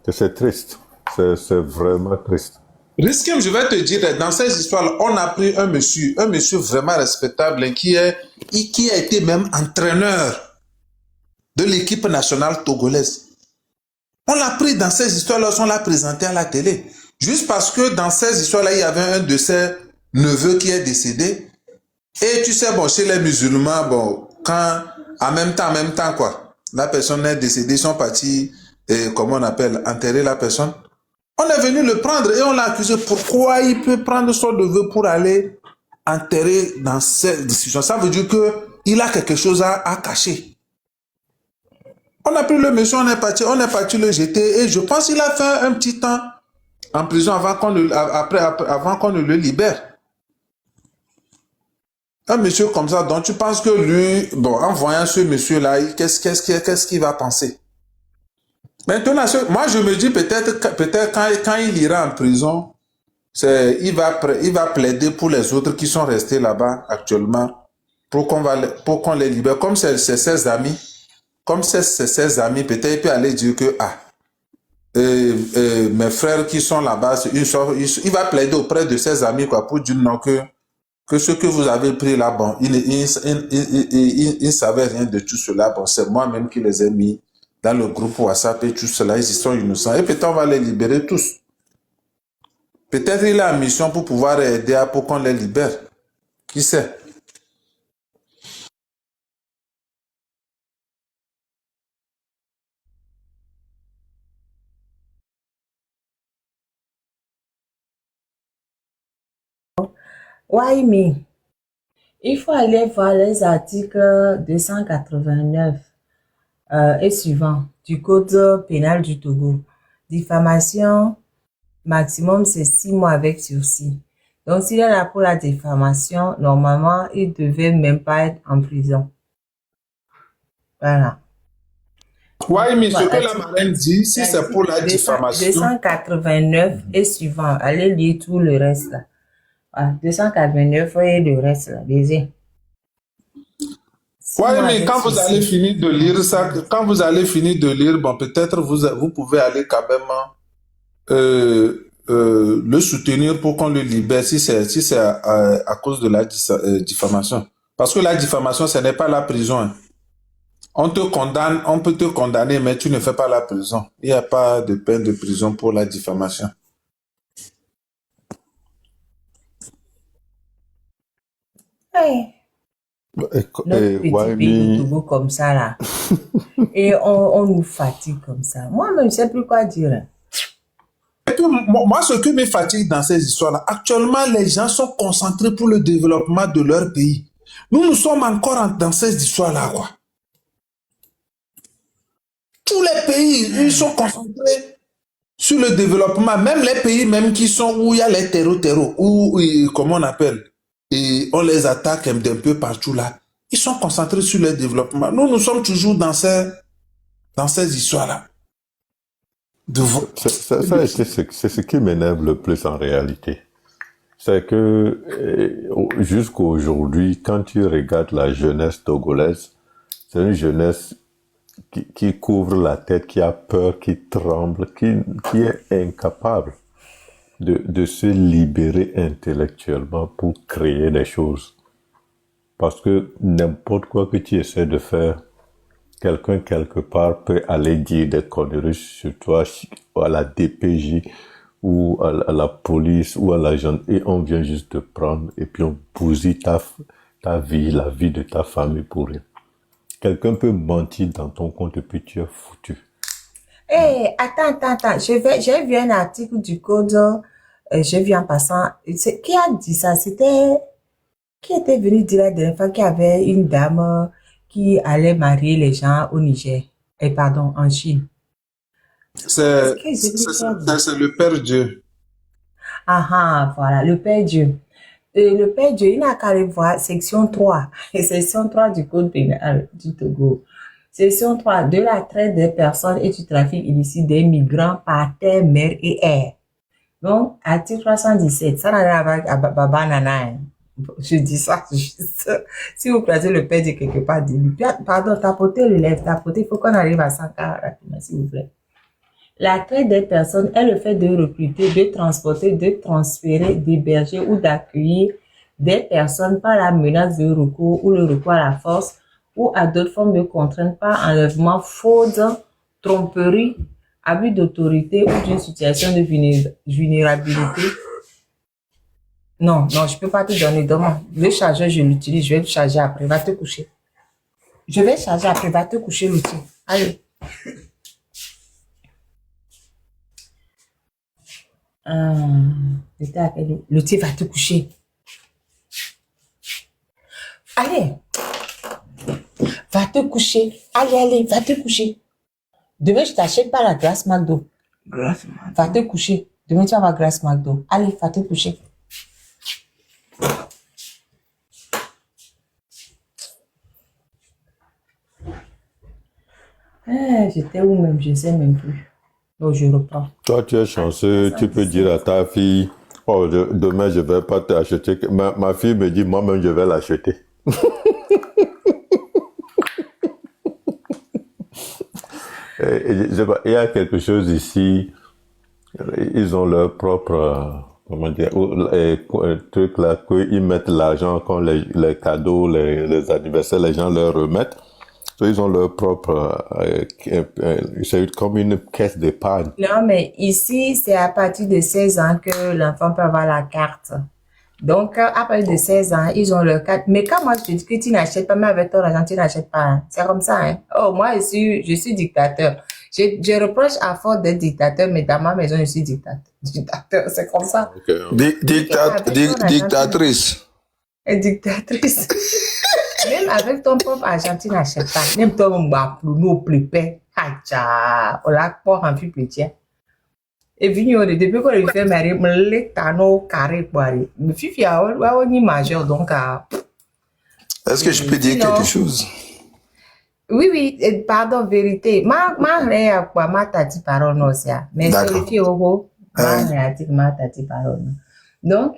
C'est triste, c'est vraiment triste. Risquem, je vais te dire, dans ces histoires-là, on a pris un monsieur vraiment respectable qui a été même entraîneur de l'équipe nationale togolaise. On l'a pris dans ces histoires-là, on l'a présenté à la télé. Juste parce que dans ces histoires-là, il y avait un de ses neveux qui est décédé. Et tu sais, bon, chez les musulmans, bon, quand, en même temps, quoi, la personne est décédée, ils sont partis, comment on appelle, enterrer la personne. On est venu le prendre et on l'a accusé. Pourquoi il peut prendre son neveu pour aller enterrer dans cette décision? Ça veut dire qu'il a quelque chose à cacher. On a pris le monsieur, on est parti le jeter et je pense qu'il a fait un petit temps en prison avant qu'on ne le libère. Un monsieur comme ça, donc tu penses que lui, bon, en voyant ce monsieur-là, qu'est-ce qu'il va penser? Maintenant, moi je me dis peut-être quand il ira en prison, il va plaider pour les autres qui sont restés là-bas actuellement pour qu'on les libère. Comme c'est ses amis, peut-être il peut aller dire que mes frères qui sont là-bas, il va plaider auprès de ses amis quoi, pour dire non que ce que vous avez pris là, bon, il ne savait rien de tout cela. Bon, c'est moi-même qui les ai mis dans le groupe WhatsApp et tout cela, ils sont innocents. Et peut-être on va les libérer tous. Peut-être il a une mission pour pouvoir aider pour qu'on les libère. Qui sait? Waimi, il faut aller voir les articles 289 et suivant du Code pénal du Togo. Diffamation, maximum c'est 6 mois avec sursis. Donc, s'il est là pour la diffamation, normalement, il ne devait même pas être en prison. Voilà. Oui, mais ce que la marraine dit, si c'est pour la diffamation. 289 et suivant, allez lire tout le reste là. Voilà, 289 et le reste là, les Oui, mais quand vous allez finir de lire ça, bon, peut-être vous pouvez aller quand même le soutenir pour qu'on le libère si c'est à cause de la diffamation. Parce que la diffamation, ce n'est pas la prison. Hein. On peut te condamner, mais tu ne fais pas la prison. Il n'y a pas de peine de prison pour la diffamation. Hey. Notre petit pays Togo comme ça là. Et on nous fatigue comme ça. Moi-même, je ne sais plus quoi dire. Et puis, moi, ce qui me fatigue dans ces histoires-là, actuellement, les gens sont concentrés pour le développement de leur pays. Nous sommes encore dans ces histoires-là, quoi. Tous les pays, ils sont concentrés sur le développement. Même les pays même qui sont où il y a les terreaux, où, comment on appelle, et on les attaque d'un peu partout là. Ils sont concentrés sur le développement. Nous sommes toujours dans ces histoires-là. C'est ce qui m'énerve le plus en réalité. C'est que jusqu'à aujourd'hui, quand tu regardes la jeunesse togolaise, c'est une jeunesse qui couvre la tête, qui a peur, qui tremble, qui est incapable de se libérer intellectuellement pour créer des choses. Parce que n'importe quoi que tu essaies de faire, quelqu'un quelque part peut aller dire des conneries sur toi, à la DPJ ou à la police ou à l'agent, et on vient juste te prendre et puis on bousille ta vie, la vie de ta famille pour rien. Quelqu'un peut mentir dans ton compte et puis tu es foutu. Hey, attends. J'ai vu un article du Code, j'ai vu en passant. Qui a dit ça? C'était... Qui était venu dire la dernière fois qu'il y avait une dame qui allait marier les gens au Niger? Pardon, en Chine. C'est le Père Dieu. Ah, voilà, le Père Dieu. le père Dieu, il n'a qu'à aller voir section 3. Et section 3 du Code pénal du Togo. Section 3, de la traite des personnes et du trafic illicite des migrants par terre, mer et air. Donc, article 317, ça n'a rien à voir avec Baba Nana. Hein. Je dis ça juste. Si vous placez le père Dieu quelque part, dis-lui. Pardon, tapotez le lèvre, tapotez. Il faut qu'on arrive à 100 cas rapidement, s'il vous plaît. La traite des personnes est le fait de recruter, de transporter, de transférer, d'héberger ou d'accueillir des personnes par la menace de recours ou le recours à la force ou à d'autres formes de contraintes par enlèvement, fraude, tromperie, abus d'autorité ou d'une situation de vulnérabilité. Non, je peux pas te donner demain. Le chargeur, je l'utilise, je vais le charger après. Va te coucher. Je vais charger après, va te coucher l'outil. Allez. L'outil va te coucher. Allez. Va te coucher. Allez, va te coucher. Demain, je t'achète pas la glace McDo. Va te coucher. Demain, tu vas avoir glace McDo. Allez, va te coucher. J'étais où même, je ne sais même plus. Donc, je reprends. Toi, tu es chanceux, tu peux dire à ta fille, oh, demain, je ne vais pas t'acheter. Ma fille me dit, moi-même, je vais l'acheter. Il y a quelque chose ici, ils ont leur propre, comment dire, truc là, qu'ils mettent l'argent quand les cadeaux, les anniversaires, les gens leur remettent. Ils ont leur propre, c'est comme une caisse d'épargne. Non, mais ici, c'est à partir de 16 ans que l'enfant peut avoir la carte. Donc, à partir de 16 ans, ils ont leur carte. Mais quand moi, je te dis que tu n'achètes pas, mais avec ton argent, tu n'achètes pas. Hein. C'est comme ça. Hein. Oh, moi, je suis dictateur. Je reproche à force d'être dictateur, mais dans ma maison, je suis dictateur. C'est comme ça. Okay. Dictatrice. Et dictatrice. Même avec ton propre argent, tu n'achètes pas. Même ton nous prépare. Hacha. On l'a pas rempli petit. Et vigno, depuis qu'on lui fait marier, me l'étano carré pour aller. Le fifi a on y majeur, donc. Est-ce que je peux dire quelque chose? Oui, pardon, vérité. Ma réa quoi, ma tati parole non, ça. Mais c'est le fifi au ma réatique, ma tati parole. Donc,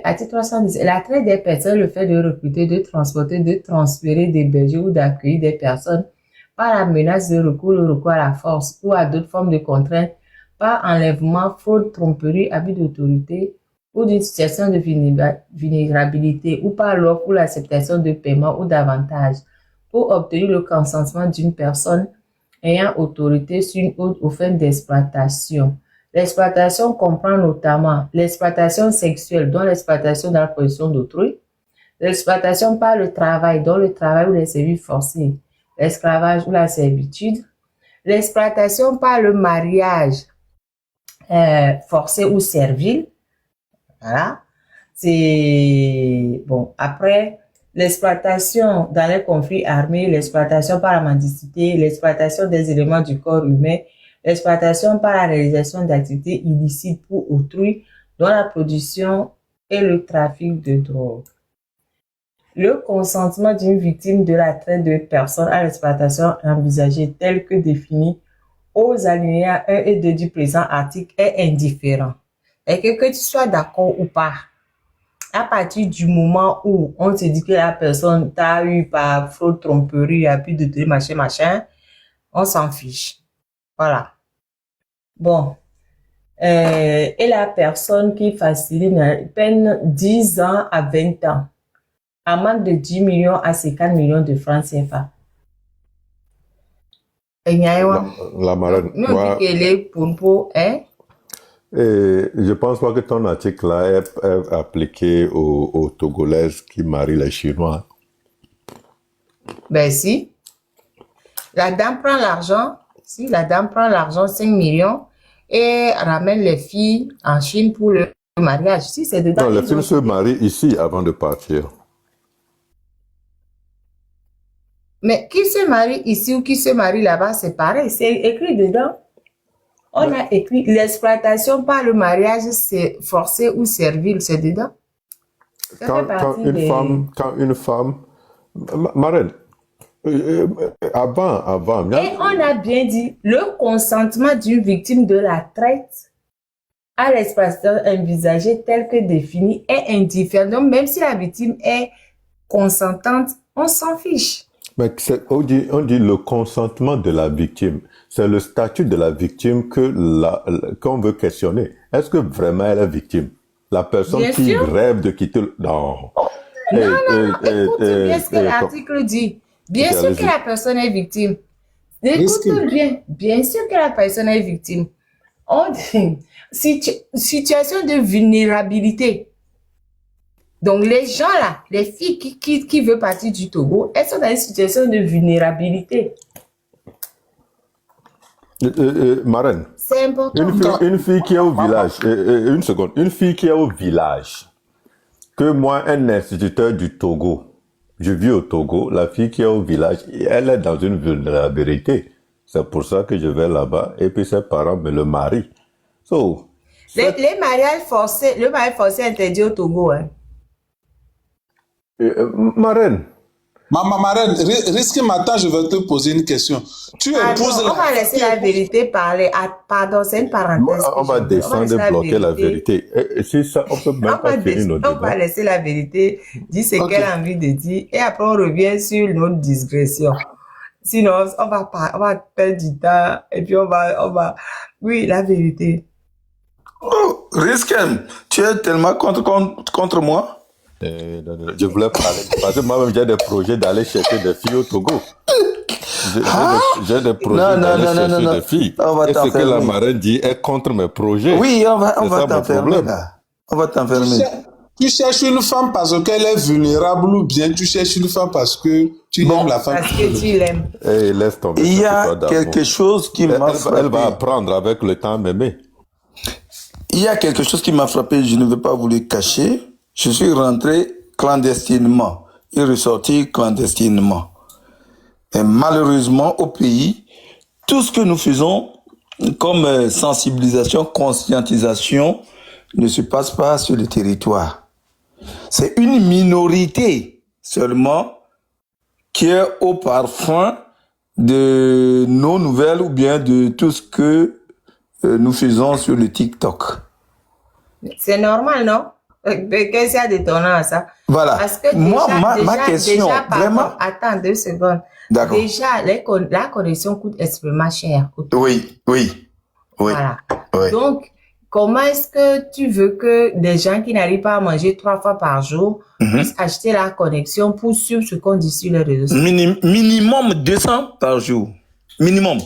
article 310, la traite des personnes, le fait de recruter, de transporter, de transférer, d'héberger ou d'accueillir des personnes par la menace de recours, le recours à la force ou à d'autres formes de contraintes, par enlèvement, fraude, tromperie, abus d'autorité ou d'une situation de vulnérabilité ou par l'offre ou l'acceptation de paiement ou d'avantages pour obtenir le consentement d'une personne ayant autorité sur une autre aux fins d'exploitation. L'exploitation comprend notamment l'exploitation sexuelle, dont l'exploitation dans la position d'autrui, l'exploitation par le travail, dont le travail ou les services forcés, l'esclavage ou la servitude, l'exploitation par le mariage forcé ou servile. Voilà. C'est bon. Après, l'exploitation dans les conflits armés, l'exploitation par la mendicité, l'exploitation des éléments du corps humain, l'exploitation par la réalisation d'activités illicites pour autrui, dont la production et le trafic de drogue. Le consentement d'une victime de la traite de personnes à l'exploitation envisagée tel que défini aux alinéas 1 et 2 du présent article est indifférent. Et que tu sois d'accord ou pas, à partir du moment où on te dit que la personne t'a eu par fraude, tromperie, abus de tout, machin, on s'en fiche. Voilà. Bon. Et la personne qui facilite peine 10 ans à 20 ans. Amende de 10 millions à 50 millions de francs CFA. La marraine. Nous, qu'elle est pour hein? Et je pense pas que ton article là est appliqué aux Togolaises qui marient les Chinois. Ben si. La dame prend l'argent. Si la dame prend l'argent, 5 millions, et ramène les filles en Chine pour le mariage. Si c'est dedans. Non, les filles se marient ici avant de partir. Mais qui se marie ici ou qui se marie là-bas, c'est pareil. C'est écrit dedans. On a écrit l'exploitation par le mariage, c'est forcé ou servile, c'est dedans. Ça fait partie des... quand une femme, Marraine, avant, Et on a bien dit, le consentement d'une victime de la traite à l'espace envisagé tel que défini est indifférent. Donc, même si la victime est consentante, on s'en fiche. mais on dit le consentement de la victime. C'est le statut de la victime qu'on veut questionner. Est-ce que vraiment elle est victime? La personne Bien qui sûr. rêve de quitter le... Non. Non, écoute bien ce que l'article dit. Bien sûr que la personne est victime. Écoute bien, bien sûr que la personne est victime. On dit situation de vulnérabilité. Donc, les gens là, les filles qui veulent partir du Togo, elles sont dans une situation de vulnérabilité. Marraine, C'est important. une fille qui est au village, une seconde, une fille qui est au village, que moi, un instituteur du Togo, je vis au Togo, la fille qui est au village, elle est dans une vulnérabilité. C'est pour ça que je vais là-bas, et puis ses parents me le marient. So, Les mariages forcés, le mariage forcé est interdit au Togo. Hein. Marraine. Maman Marraine, risque maintenant, je vais te poser une question. Tu épouses on va laisser la vérité parler. Pardon, c'est une parenthèse. On va descendre et bloquer la vérité. Et si ça, on peut même pas finir nos débats. On va laisser la vérité, dire ce qu'elle a envie de dire, et après on revient sur notre digression. Sinon, on va perdre du temps, et puis on va, oui, la vérité. Oh, Riskem, tu es tellement contre moi? Je voulais parler, parce que moi-même j'ai des projets d'aller chercher des filles au Togo. J'ai des projets d'aller chercher des filles. Et ce que la marraine dit est contre mes projets. Oui, on va t'enfermer là. On va t'enfermer. Tu cherches une femme parce qu'elle est vulnérable ou bien tu cherches une femme parce que tu aimes la femme? Parce que tu l'aimes. Et laisse tomber. Il y a quelque chose qui m'a frappé. Elle va apprendre avec le temps à m'aimer. Il y a quelque chose qui m'a frappé, je ne vais pas vous le cacher. Je suis rentré clandestinement et ressorti clandestinement. Et malheureusement, au pays, tout ce que nous faisons comme sensibilisation, conscientisation, ne se passe pas sur le territoire. C'est une minorité seulement qui est au parfum de nos nouvelles ou bien de tout ce que nous faisons sur le TikTok. C'est normal, non? Qu'est-ce qu'il y a d'étonnant à ça? Voilà. Parce que moi, ma question, vraiment... Attends 2 secondes. D'accord. Déjà, la connexion coûte extrêmement cher. Oui. Voilà. Oui. Donc, comment est-ce que tu veux que des gens qui n'arrivent pas à manger 3 fois par jour puissent acheter la connexion pour suivre ce qu'on dit sur les réseaux sociaux? Minimum 200 par jour. Minimum.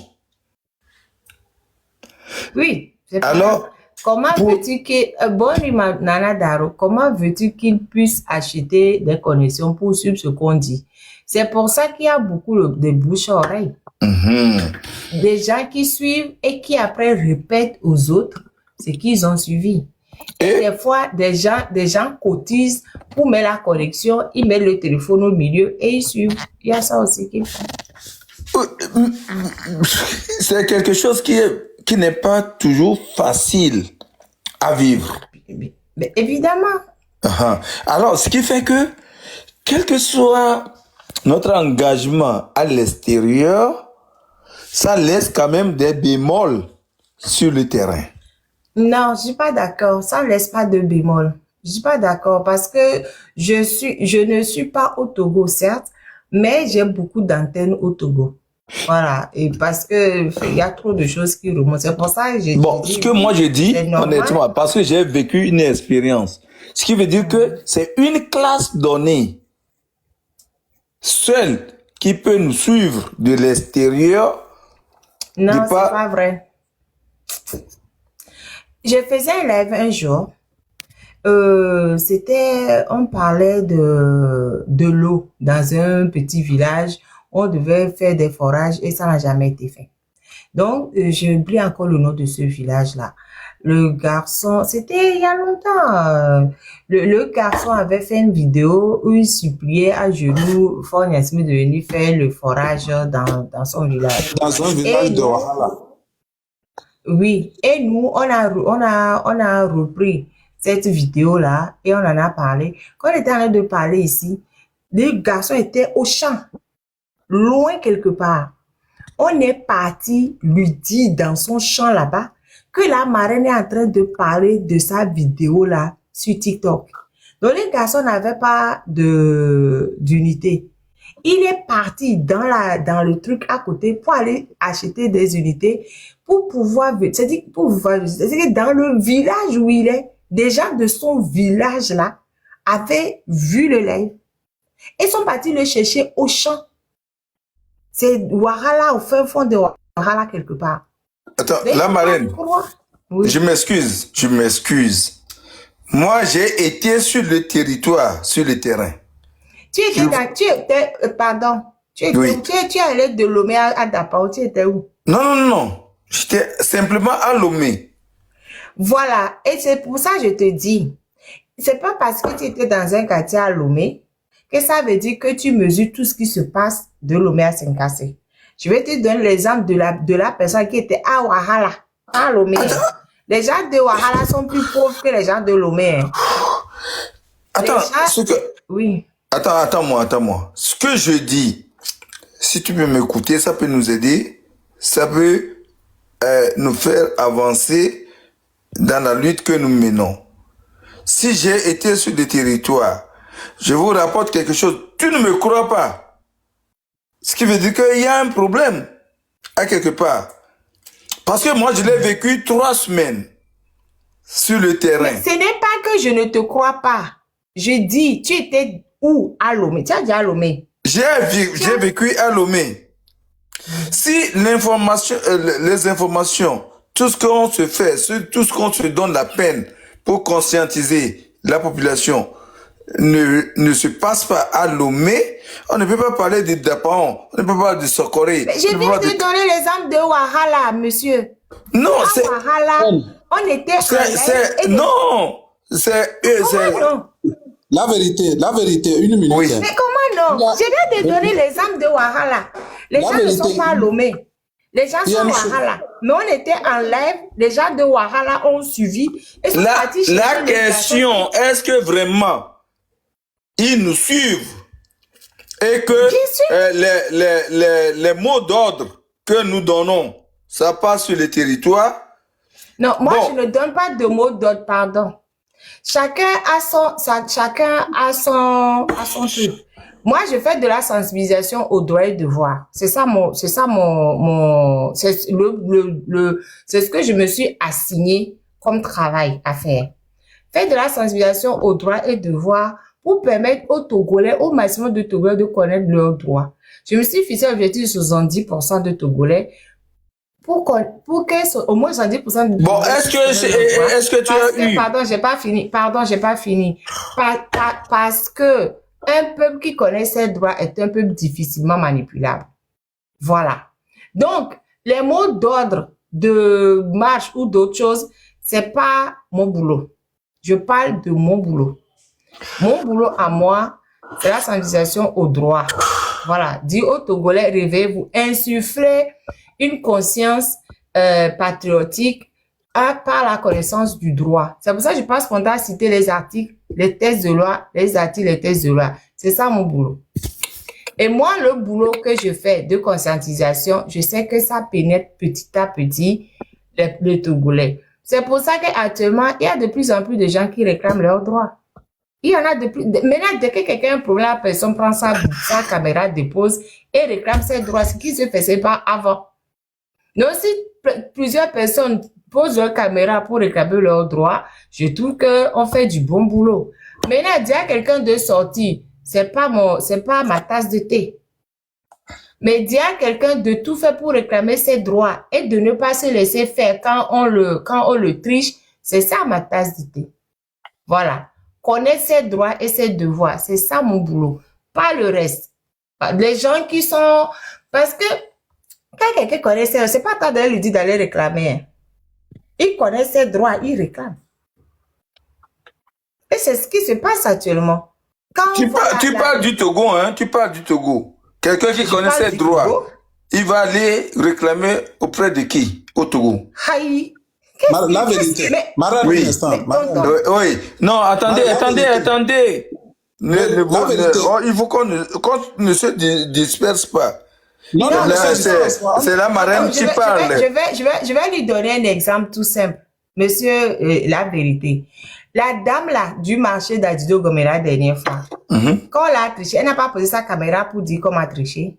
Oui. Alors, comment veux-tu que, Nana Daro, comment veux-tu qu'ils puissent acheter des connexions pour suivre ce qu'on dit? C'est pour ça qu'il y a beaucoup de bouche-oreille. Des gens qui suivent et qui après répètent aux autres ce qu'ils ont suivi. Et des fois, des gens cotisent pour mettre la connexion, ils mettent le téléphone au milieu et ils suivent. Il y a ça aussi qu'ils font. C'est quelque chose qui n'est pas toujours facile à vivre. Mais évidemment. Alors, ce qui fait que, quel que soit notre engagement à l'extérieur, ça laisse quand même des bémols sur le terrain. Non, je suis pas d'accord. Ça ne laisse pas de bémol. Je suis pas d'accord parce que je ne suis pas au Togo, certes, mais j'ai beaucoup d'antennes au Togo. Voilà. Et parce que il y a trop de choses qui remontent. C'est pour ça que j'ai dit. Ce que moi je dis, honnêtement, parce que j'ai vécu une expérience. Ce qui veut dire que c'est une classe donnée. Seule qui peut nous suivre de l'extérieur. Non, c'est pas vrai. Je faisais un live un jour. On parlait de l'eau dans un petit village. On devait faire des forages et ça n'a jamais été fait. Donc, j'ai oublié encore le nom de ce village-là. Le garçon, c'était il y a longtemps. Le garçon avait fait une vidéo où il suppliait à genoux Fort Gnassingbé de venir faire le forage dans son village. Dans un village de Wahala. Oui, et nous, on a repris cette vidéo-là et on en a parlé. Quand on était en train de parler ici, les garçons étaient au champ, loin quelque part. On est parti lui dire dans son champ là-bas que la marraine est en train de parler de sa vidéo-là sur TikTok. Donc, les garçons n'avaient pas d'unité. Il est parti dans le truc à côté pour aller acheter des unités pour pouvoir, c'est-à-dire que dans le village où il est, des gens de son village là avaient vu le live et sont partis le chercher au champ. C'est Ouahala, au fin fond de Ouahala quelque part. Attends, Mais la marraine, oui. je m'excuse. Moi, j'ai été sur le territoire, sur le terrain. Tu étais, pardon, Oui. tu es allé de Lomé à Dapao, tu étais où? Non. J'étais simplement à Lomé. Voilà, et c'est pour ça que je te dis, c'est pas parce que tu étais dans un quartier à Lomé que ça veut dire que tu mesures tout ce qui se passe de Lomé à Senkassé. Je vais te donner l'exemple de la personne qui était à Ouahala, à Lomé. Les gens de Ouahala sont plus pauvres que les gens de Lomé. Attends, Oui. Attends-moi. Ce que je dis, si tu peux m'écouter, ça peut nous aider, ça peut nous faire avancer dans la lutte que nous menons. Si j'ai été sur des territoires, je vous rapporte quelque chose, tu ne me crois pas. Ce qui veut dire qu'il y a un problème à quelque part. Parce que moi, je l'ai vécu 3 semaines sur le terrain. Mais ce n'est pas que je ne te crois pas. Je dis, tu étais où à Lomé? Tu as dit à Lomé. J'ai vécu à Lomé. Si l'information, les informations, tout ce qu'on se fait, tout ce qu'on se donne la peine pour conscientiser la population ne se passe pas à Lomé, on ne peut pas parler de Dapaon, on ne peut pas parler de Sokoré. Mais je viens de donner l'exemple de Ouahala, monsieur. Non, c'est... Ouahala, on était non, non? La vérité, 1 minute. Oui. Mais comment non? Je viens de donner l'exemple de Ouahala. Les gens ne sont pas à Lomé. Les gens sont à Ouahala. Mais on était en live, les gens de Ouahala ont suivi. Et sont partis chez la question, est-ce que vraiment ils nous suivent et que les mots d'ordre que nous donnons, ça passe sur le territoire? Non, moi je ne donne pas de mots d'ordre, pardon. Chacun a son truc. Moi, je fais de la sensibilisation aux droits et devoirs. C'est ce que je me suis assigné comme travail à faire. Faire de la sensibilisation aux droits et devoirs pour permettre aux Togolais, au maximum de Togolais de connaître leurs droits. Je me suis fixé l'objectif de 70% de Togolais pour que au moins 70% de Bon, est-ce que tu as eu... Pardon, j'ai pas fini. Parce que un peuple qui connaît ses droits est un peuple difficilement manipulable. Voilà. Donc, les mots d'ordre de marche ou d'autres choses, c'est pas mon boulot. Je parle de mon boulot. Mon boulot à moi, c'est la sensibilisation aux droits. Voilà. Dire aux Togolais, réveillez-vous, insuffler une conscience patriotique par la connaissance du droit. C'est pour ça que je pense qu'on doit citer les articles, les textes de loi, les articles, les textes de loi. C'est ça mon boulot. Et moi, le boulot que je fais de conscientisation, je sais que ça pénètre petit à petit les Togolais. C'est pour ça qu'actuellement, il y a de plus en plus de gens qui réclament leurs droits. Il y en a de plus. Maintenant, dès que quelqu'un a un problème, la personne prend sa caméra, dépose et réclame ses droits, ce qui se faisait pas avant. Donc, si plusieurs personnes posent leur caméra pour réclamer leurs droits, je trouve qu'on fait du bon boulot. Maintenant, dire à quelqu'un de sortir, c'est pas ma tasse de thé. Mais dire à quelqu'un de tout faire pour réclamer ses droits et de ne pas se laisser faire quand on le triche, c'est ça ma tasse de thé. Voilà. Connaître ses droits et ses devoirs, c'est ça mon boulot. Pas le reste. Les gens qui sont... Parce que quand quelqu'un connaît ses droits, c'est pas tant de lui dire d'aller réclamer. Il connaît ses droits, il réclame. Et c'est ce qui se passe actuellement. Tu parles du Togo, hein? Tu parles du Togo. Quelqu'un qui connaît ses droits, il va aller réclamer auprès de qui au Togo? Haï. La vérité. Mais- Marraine, Oui. un instant. Mais Marraine. tonton, Oui. Non, attendez, La attendez, vérité. attendez. La vérité. Il faut qu'on ne se disperse pas. Non, non, Non, mais Là, non, c'est la marraine attends, qui parle. je vais lui donner un exemple tout simple. Monsieur, la vérité. La dame là, du marché d'Adido Gomera la dernière fois, quand elle a triché, elle n'a pas posé sa caméra pour dire comment tricher.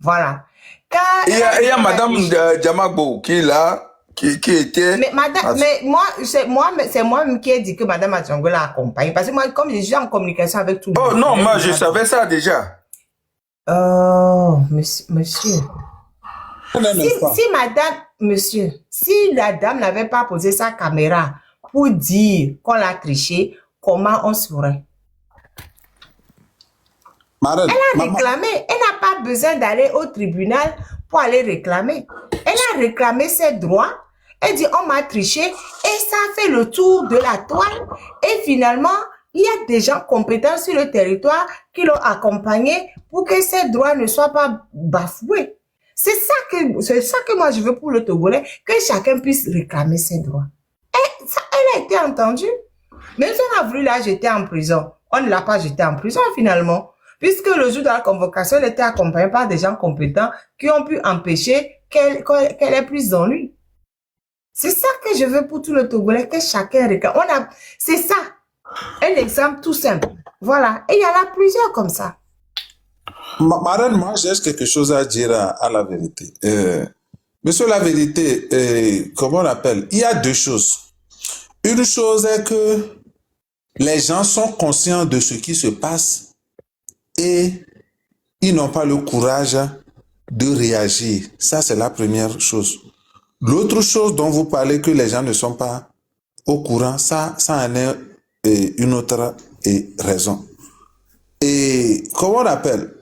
Voilà. Quand Il y a elle a Madame triché- Diamagbo qui est là, qui était. Mais madame, mais c'est moi-même qui ai dit que madame Adjongo l'a accompagnée. Parce que moi, comme je suis en communication avec tout le Oh monde. non, moi je savais ça déjà. Oh, monsieur. Un instant. Si madame, monsieur, si la dame n'avait pas posé sa caméra pour dire qu'on l'a triché, comment on saurait? Marraine. Elle a réclamé. Elle n'a pas besoin d'aller au tribunal pour aller réclamer. Elle a réclamé ses droits. Elle dit, on m'a triché. Et ça a fait le tour de la toile. Et finalement, il y a des gens compétents sur le territoire qui l'ont accompagné pour que ses droits ne soient pas bafoués. C'est ça que moi je veux pour le Togolais, que chacun puisse réclamer ses droits. Et ça, elle a été entendue. Même si on a voulu la jeter en prison, on ne l'a pas jetée en prison finalement. Puisque le jour de la convocation, elle était accompagnée par des gens compétents qui ont pu empêcher qu'elle ait plus d'ennui. C'est ça que je veux pour tout le Togolais, que chacun réclame. C'est ça. Un exemple tout simple. Voilà. Et il y en a plusieurs comme ça. Marraine, moi, j'ai quelque chose à dire à la vérité. Monsieur, la vérité, comment on appelle? Il y a deux choses. Une chose est que les gens sont conscients de ce qui se passe et ils n'ont pas le courage de réagir. Ça, c'est la première chose. L'autre chose dont vous parlez, que les gens ne sont pas au courant, ça en est une autre raison. Et comment on appelle?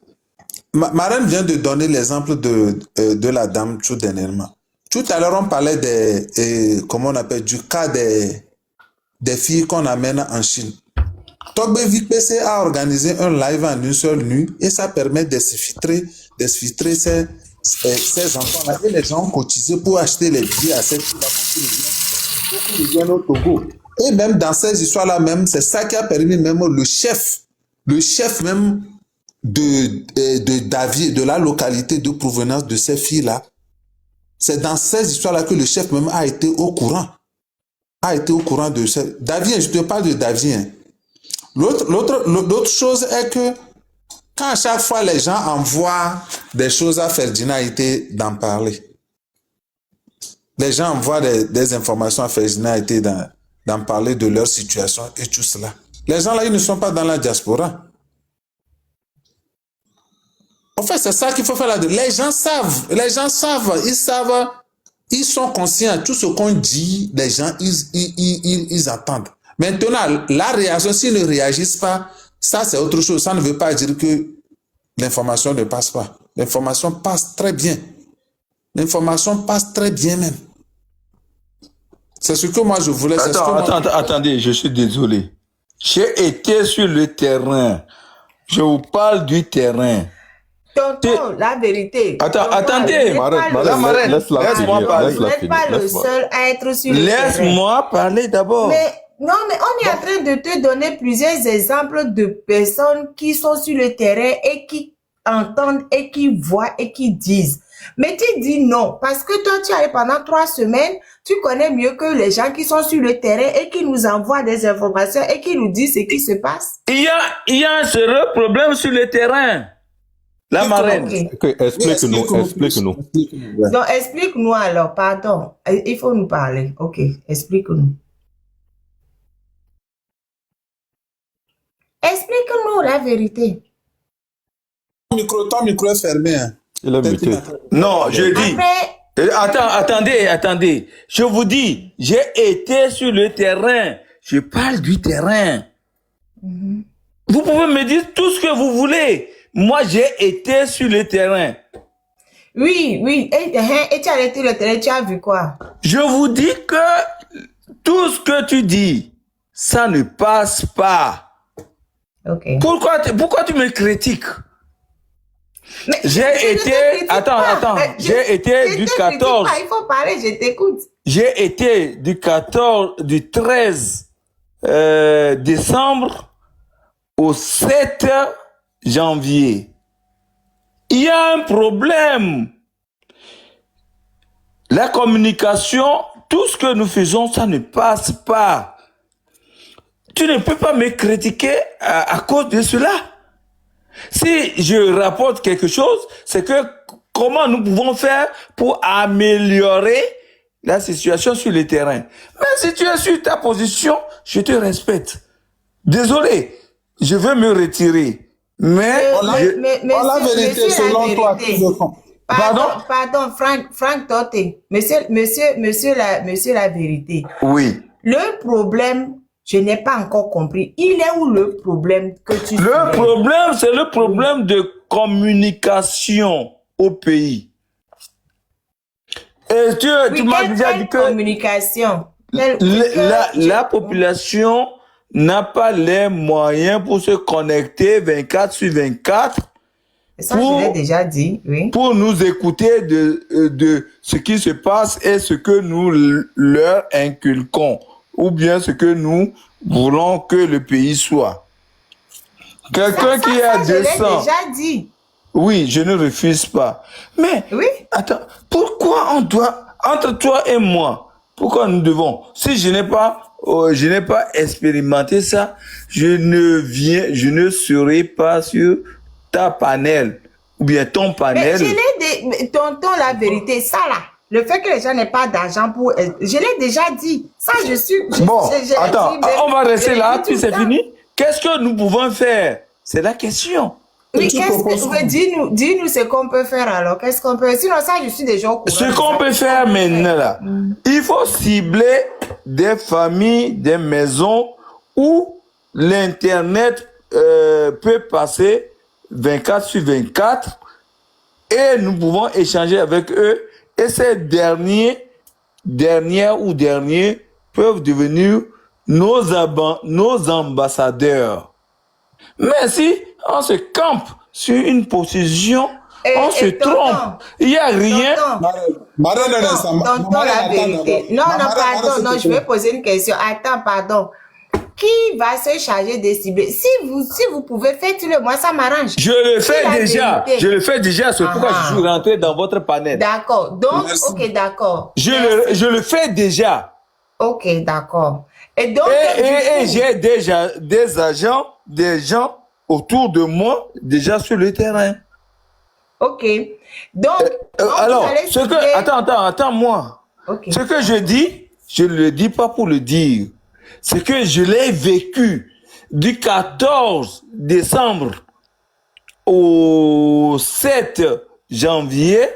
Marraine vient de donner l'exemple de la dame tout dernièrement. Tout à l'heure, on parlait comment on appelle, du cas des filles qu'on amène en Chine. Togbe VPC a organisé un live en une seule nuit et ça permet d'exfiltrer ces enfants-là. Et les gens ont cotisé pour acheter les billets à cette fille-là pour qu'ils viennent au Togo. Et même dans ces histoires-là même, c'est ça qui a permis même le chef même de Davier, de la localité de provenance de ces filles-là. C'est dans ces histoires-là que le chef même a été au courant. De ces... Davier, je te parle de Davier. Hein. L'autre chose est que quand à chaque fois les gens envoient des choses à Ferdinand Été d'en parler, les gens envoient des informations à Ferdinand Été d'en parler de leur situation et tout cela. Les gens là, ils ne sont pas dans la diaspora. En fait, c'est ça qu'il faut faire là. Les gens savent, ils sont conscients. Tout ce qu'on dit, les gens, ils attendent. Maintenant, la réaction, s'ils ne réagissent pas, ça c'est autre chose. Ça ne veut pas dire que l'information ne passe pas. L'information passe très bien. L'information passe très bien même. C'est ce que moi je voulais. Attendez, je suis désolé. J'ai été sur le terrain. Je vous parle du terrain. Tonton, la vérité. Attendez, Marraine, laisse-moi parler. Vous n'êtes pas le seul à être sur le terrain. Laisse-moi parler d'abord. Mais non, mais on est en train de te donner plusieurs exemples de personnes qui sont sur le terrain et qui entendent et qui voient et qui disent. Mais tu dis non, parce que toi, tu es allé pendant 3 semaines, tu connais mieux que les gens qui sont sur le terrain et qui nous envoient des informations et qui nous disent ce qui se passe. Il y a un sérieux problème sur le terrain. La marraine. Okay, explique-nous. Donc, explique-nous alors, pardon. Il faut nous parler. Ok, explique-nous. Explique-nous la vérité. Ton micro est fermé. Hein. Il a muté. Non, je dis. Après, Attendez. Je vous dis, j'ai été sur le terrain. Je parle du terrain. Vous pouvez me dire tout ce que vous voulez. Moi, j'ai été sur le terrain. oui. Et tu as été le terrain, tu as vu quoi? Je vous dis que tout ce que tu dis, ça ne passe pas. Ok. Pourquoi tu me critiques? Mais J'ai été... Attends. J'ai été du 14. Il faut parler, je t'écoute. j'ai été du 13 décembre au 7 janvier. Il y a un problème. La communication, tout ce que nous faisons, ça ne passe pas. Tu ne peux pas me critiquer à cause de cela. Si je rapporte quelque chose, c'est que comment nous pouvons faire pour améliorer la situation sur le terrain. Mais si tu es sur ta position, je te respecte. Désolé, je veux me retirer. Mais la vérité, selon toi, Pardon, Frank Tote. Monsieur la vérité. Oui. Le problème, je n'ai pas encore compris. Il est où le problème que tu Le problème, c'est le problème de communication au pays. Et tu m'as déjà dit que communication. La population n'a pas les moyens pour se connecter 24 sur 24. Ça, je l'ai déjà dit, oui. Pour nous écouter de ce qui se passe et ce que nous leur inculquons, ou bien ce que nous voulons que le pays soit. Quelqu'un qui a 200... Je l'ai déjà dit. Oui, je ne refuse pas. Mais, oui. Attends, pourquoi on doit, entre toi et moi, pourquoi nous devons, si je n'ai pas expérimenté ça, je ne serai pas sur ta panel, ou bien ton panel. Mais tonton, la vérité, ça là, le fait que les gens n'aient pas d'argent pour... Je l'ai déjà dit. Ça, je suis... Attends, on va rester là, puis c'est fini. Qu'est-ce que nous pouvons faire? C'est la question. Oui, dis-nous ce qu'on peut faire alors. Qu'est-ce qu'on peut... Sinon, ça, je suis déjà au courant. Ce qu'on peut faire maintenant, là, il faut cibler des familles, des maisons où l'Internet peut passer 24 sur 24 et nous pouvons échanger avec eux et ces derniers peuvent devenir nos ambassadeurs. Mais si on se campe sur une position, on se trompe. Il n'y a rien. Tonton, la vérité. Non, pardon. Non, je vais poser une question. Attends, pardon. Qui va se charger des cibler? Si vous pouvez, faites-le. Moi, ça m'arrange. Je le fais déjà. C'est pourquoi je suis rentré dans votre panel. D'accord. Donc, ok, d'accord. Je le fais déjà. Ok, d'accord. Et donc, j'ai déjà des agents, des gens autour de moi, déjà sur le terrain. Ok. Donc, alors, attends, moi. Okay. Ce que je dis, je ne le dis pas pour le dire. C'est que je l'ai vécu du 14 décembre au 7 janvier.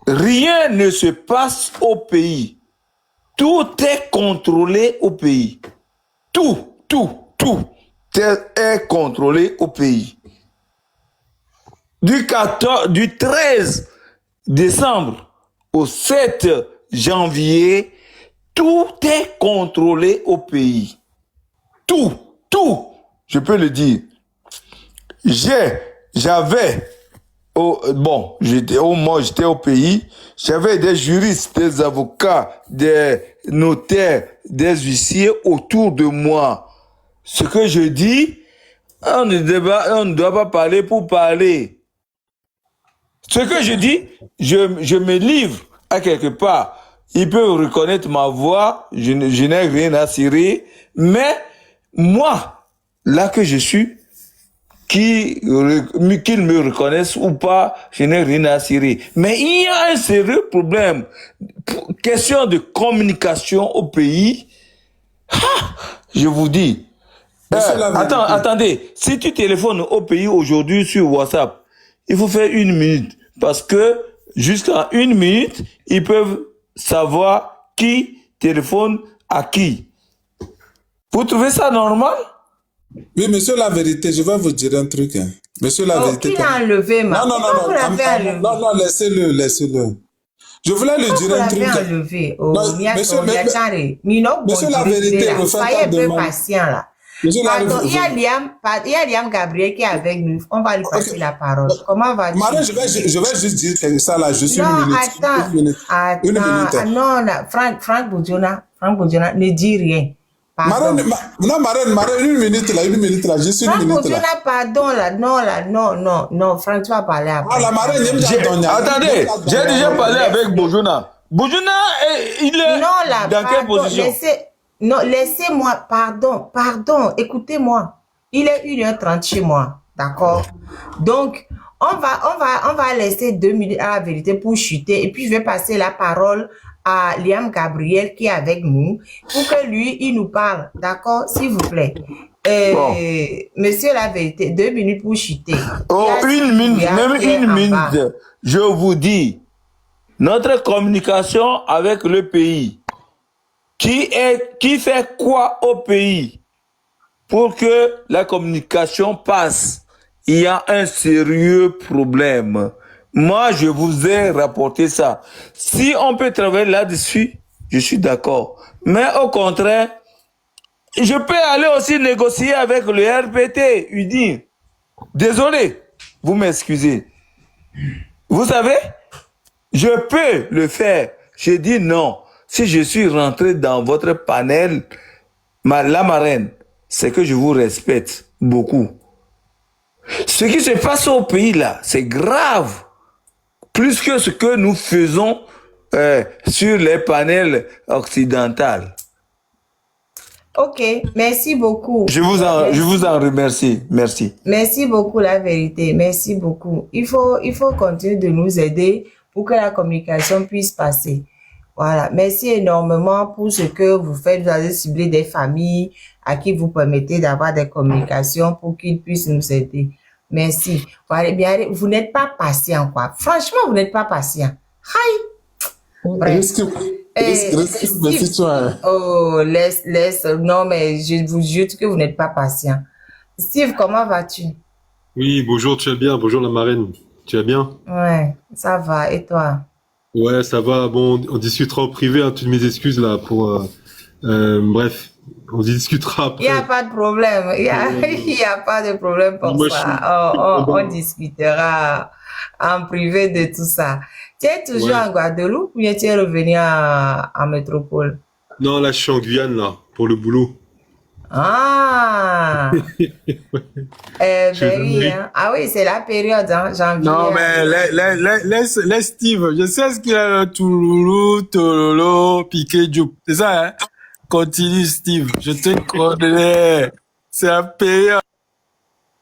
Rien ne se passe au pays. Tout est contrôlé au pays. Tout est contrôlé au pays. Du 13 décembre au 7 janvier, tout est contrôlé au pays. Tout. Je peux le dire. J'étais au pays, j'avais des juristes, des avocats, des notaires, des huissiers autour de moi. Ce que je dis, on ne doit pas parler pour parler. Ce que je dis, je me livre à quelque part. Ils peuvent reconnaître ma voix, je n'ai rien à cirer, mais moi, là que je suis, qu'ils me reconnaissent ou pas, je n'ai rien à cirer. Mais il y a un sérieux problème. Question de communication au pays. Je vous dis. Attendez. Si tu téléphones au pays aujourd'hui sur WhatsApp, il faut faire 1 minute. Parce que jusqu'à 1 minute, ils peuvent savoir qui téléphone à qui. Vous trouvez ça normal? Oui, monsieur, la vérité, je vais vous dire un truc. Hein. Monsieur, la vérité. Qui l'a enlevé, ma? Non, laissez-le. Je voulais lui dire un truc. Monsieur, la vérité, patient là. Pardon, il y a Liam Gabriel qui est avec nous. On va lui passer la parole. Comment vas-tu? Marraine, je vais juste dire quelque chose là, juste Non, une minute. attends. Une minute. Ah, non, là, Franck Boudjona, ne dis rien. Pardon. Marraine, une minute là, juste une Franck minute là. Boudjona, pardon, là, non, Franck, tu vas parler après. Ah, la marraine, Attendez, j'ai déjà parlé avec Bojuna. Bojuna, il est Non, là, dans quelle pardon, position? laissez-moi, pardon, écoutez-moi. Il est 1h30 chez moi, d'accord? Donc, on va laisser 2 minutes à la vérité pour chuter et puis je vais passer la parole à Liam Gabriel qui est avec nous pour que lui, il nous parle, d'accord? S'il vous plaît. Monsieur la vérité, 2 minutes pour chuter. Oh, une minute, même une minute. Je vous dis, notre communication avec le pays, qui fait quoi au pays pour que la communication passe? Il y a un sérieux problème. Moi, je vous ai rapporté ça. Si on peut travailler là-dessus, je suis d'accord. Mais au contraire, je peux aller aussi négocier avec le RPT, lui dire, désolé, vous m'excusez. Vous savez, je peux le faire. Je dis non. Si je suis rentré dans votre panel, la marraine, c'est que je vous respecte beaucoup. Ce qui se passe au pays là, c'est grave. Plus que ce que nous faisons sur les panels occidentaux. Ok, merci beaucoup. Je vous en remercie. Merci. Merci beaucoup, la vérité. Merci beaucoup. Il faut continuer de nous aider pour que la communication puisse passer. Voilà. Merci énormément pour ce que vous faites. Vous avez ciblé des familles à qui vous permettez d'avoir des communications pour qu'ils puissent nous aider. Merci. Voilà, bien, vous n'êtes pas patient, quoi. Franchement, vous n'êtes pas patient. Hi. Bref. Oh, laisse. Non, mais je vous jure que vous n'êtes pas patient. Steve, comment vas-tu? Oui, bonjour, tu vas bien? Bonjour la marraine, tu vas bien? Ouais, ça va. Et toi? Ouais, ça va. Bon, on discutera en privé, hein, toutes mes excuses là pour... bref, on discutera après. Il n'y a pas de problème. Il y a pas de problème pour Moi, ça. On discutera en privé de tout ça. Tu es toujours en Guadeloupe ou bien tu es revenu en métropole? Non, là, je suis en Guyane, là, pour le boulot. Ah! Ben oui, hein. Ah oui, c'est la période, hein, janvier. Non, mais laisse Steve. Je sais ce qu'il a, Touloulou, Tololo, Piqué, Diop. C'est ça, hein? Continue, Steve. Je te connais. C'est la période.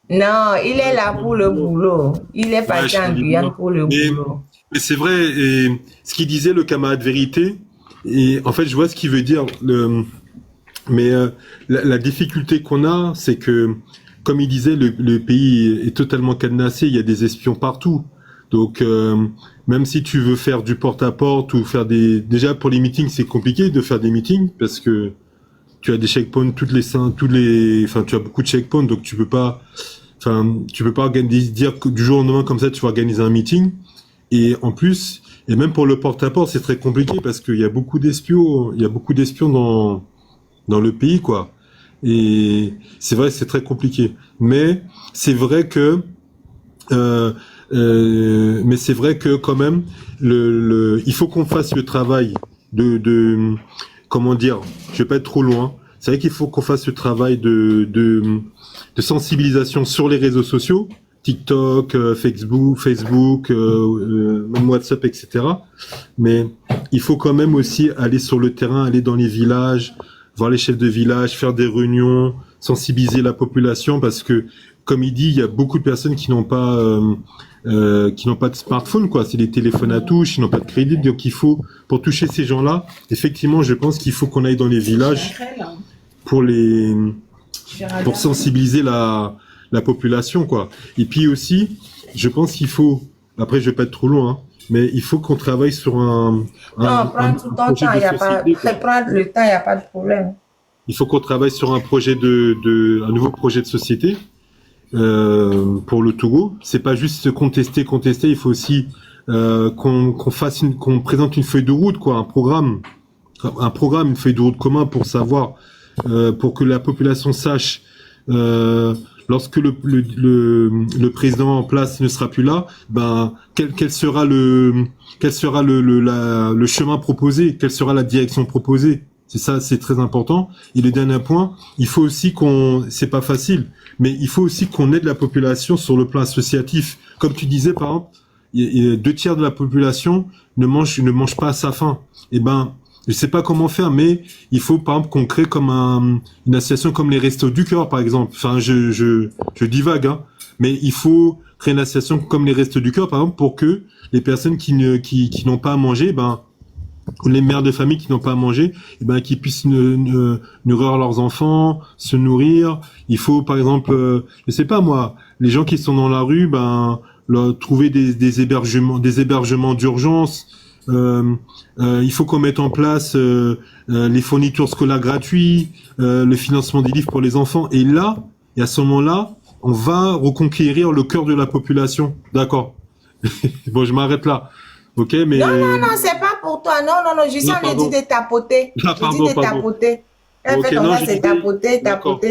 Non, il est là pour le boulot. Il est parti en Guyane pour le boulot. Mais c'est vrai, et ce qu'il disait, le camarade vérité, et en fait, je vois ce qu'il veut dire. Mais la difficulté qu'on a, c'est que, comme il disait, le pays est totalement cadenassé, il y a des espions partout. Donc, même si tu veux faire du porte-à-porte ou faire déjà pour les meetings, c'est compliqué de faire des meetings parce que tu as des checkpoints enfin, tu as beaucoup de checkpoints, donc tu peux pas dire que du jour au lendemain comme ça, tu vas organiser un meeting. Et en plus, et même pour le porte-à-porte, c'est très compliqué parce qu'il y a beaucoup d'espions, dans le pays, quoi. Et c'est vrai, c'est très compliqué. Mais c'est vrai que quand même, il faut qu'on fasse le travail de comment dire, je vais pas être trop loin. C'est vrai qu'il faut qu'on fasse le travail de sensibilisation sur les réseaux sociaux, TikTok, Facebook, même WhatsApp, etc. Mais il faut quand même aussi aller sur le terrain, aller dans les villages, voir les chefs de village, faire des réunions, sensibiliser la population parce que, comme il dit, il y a beaucoup de personnes qui n'ont pas de smartphone, quoi. C'est des téléphones à touche, ils n'ont pas de crédit. Donc il faut, pour toucher ces gens-là, effectivement, je pense qu'il faut qu'on aille dans les villages pour sensibiliser la population, quoi. Et puis aussi, je pense qu'il faut, après je vais pas être trop loin, hein, mais il faut qu'on travaille sur prends tout ton temps, il y a pas, prendre le temps, il n'y a pas de problème. Il faut qu'on travaille sur un projet un nouveau projet de société pour le Togo. C'est pas juste se contester. Il faut aussi qu'on présente une feuille de route, quoi, un programme, une feuille de route commun pour savoir, pour que la population sache lorsque le président en place ne sera plus là, ben quel sera le chemin proposé, quelle sera la direction proposée. C'est ça, c'est très important. Et le dernier point, il faut aussi c'est pas facile, mais il faut aussi qu'on aide la population sur le plan associatif. Comme tu disais, par exemple, 2 tiers de la population ne mange pas à sa faim. Eh ben, je sais pas comment faire, mais il faut, par exemple, qu'on crée comme une association comme les Restos du Cœur, par exemple. Enfin, je divague, hein. Mais il faut créer une association comme les Restos du Cœur, par exemple, pour que les personnes qui n'ont pas à manger, ben, les mères de famille qui n'ont pas à manger, eh ben, qui puissent nourrir leurs enfants, se nourrir. Il faut, par exemple, je sais pas moi, les gens qui sont dans la rue, ben, trouver des hébergements d'urgence. Il faut qu'on mette en place les fournitures scolaires gratuites, le financement des livres pour les enfants. Et là, et à ce moment-là, on va reconquérir le cœur de la population. D'accord. Bon, je m'arrête là. Ok, mais... Non, c'est pas pour toi. Non, je suis en train de tapoter. Tapoter. Elle fait comme ça, c'est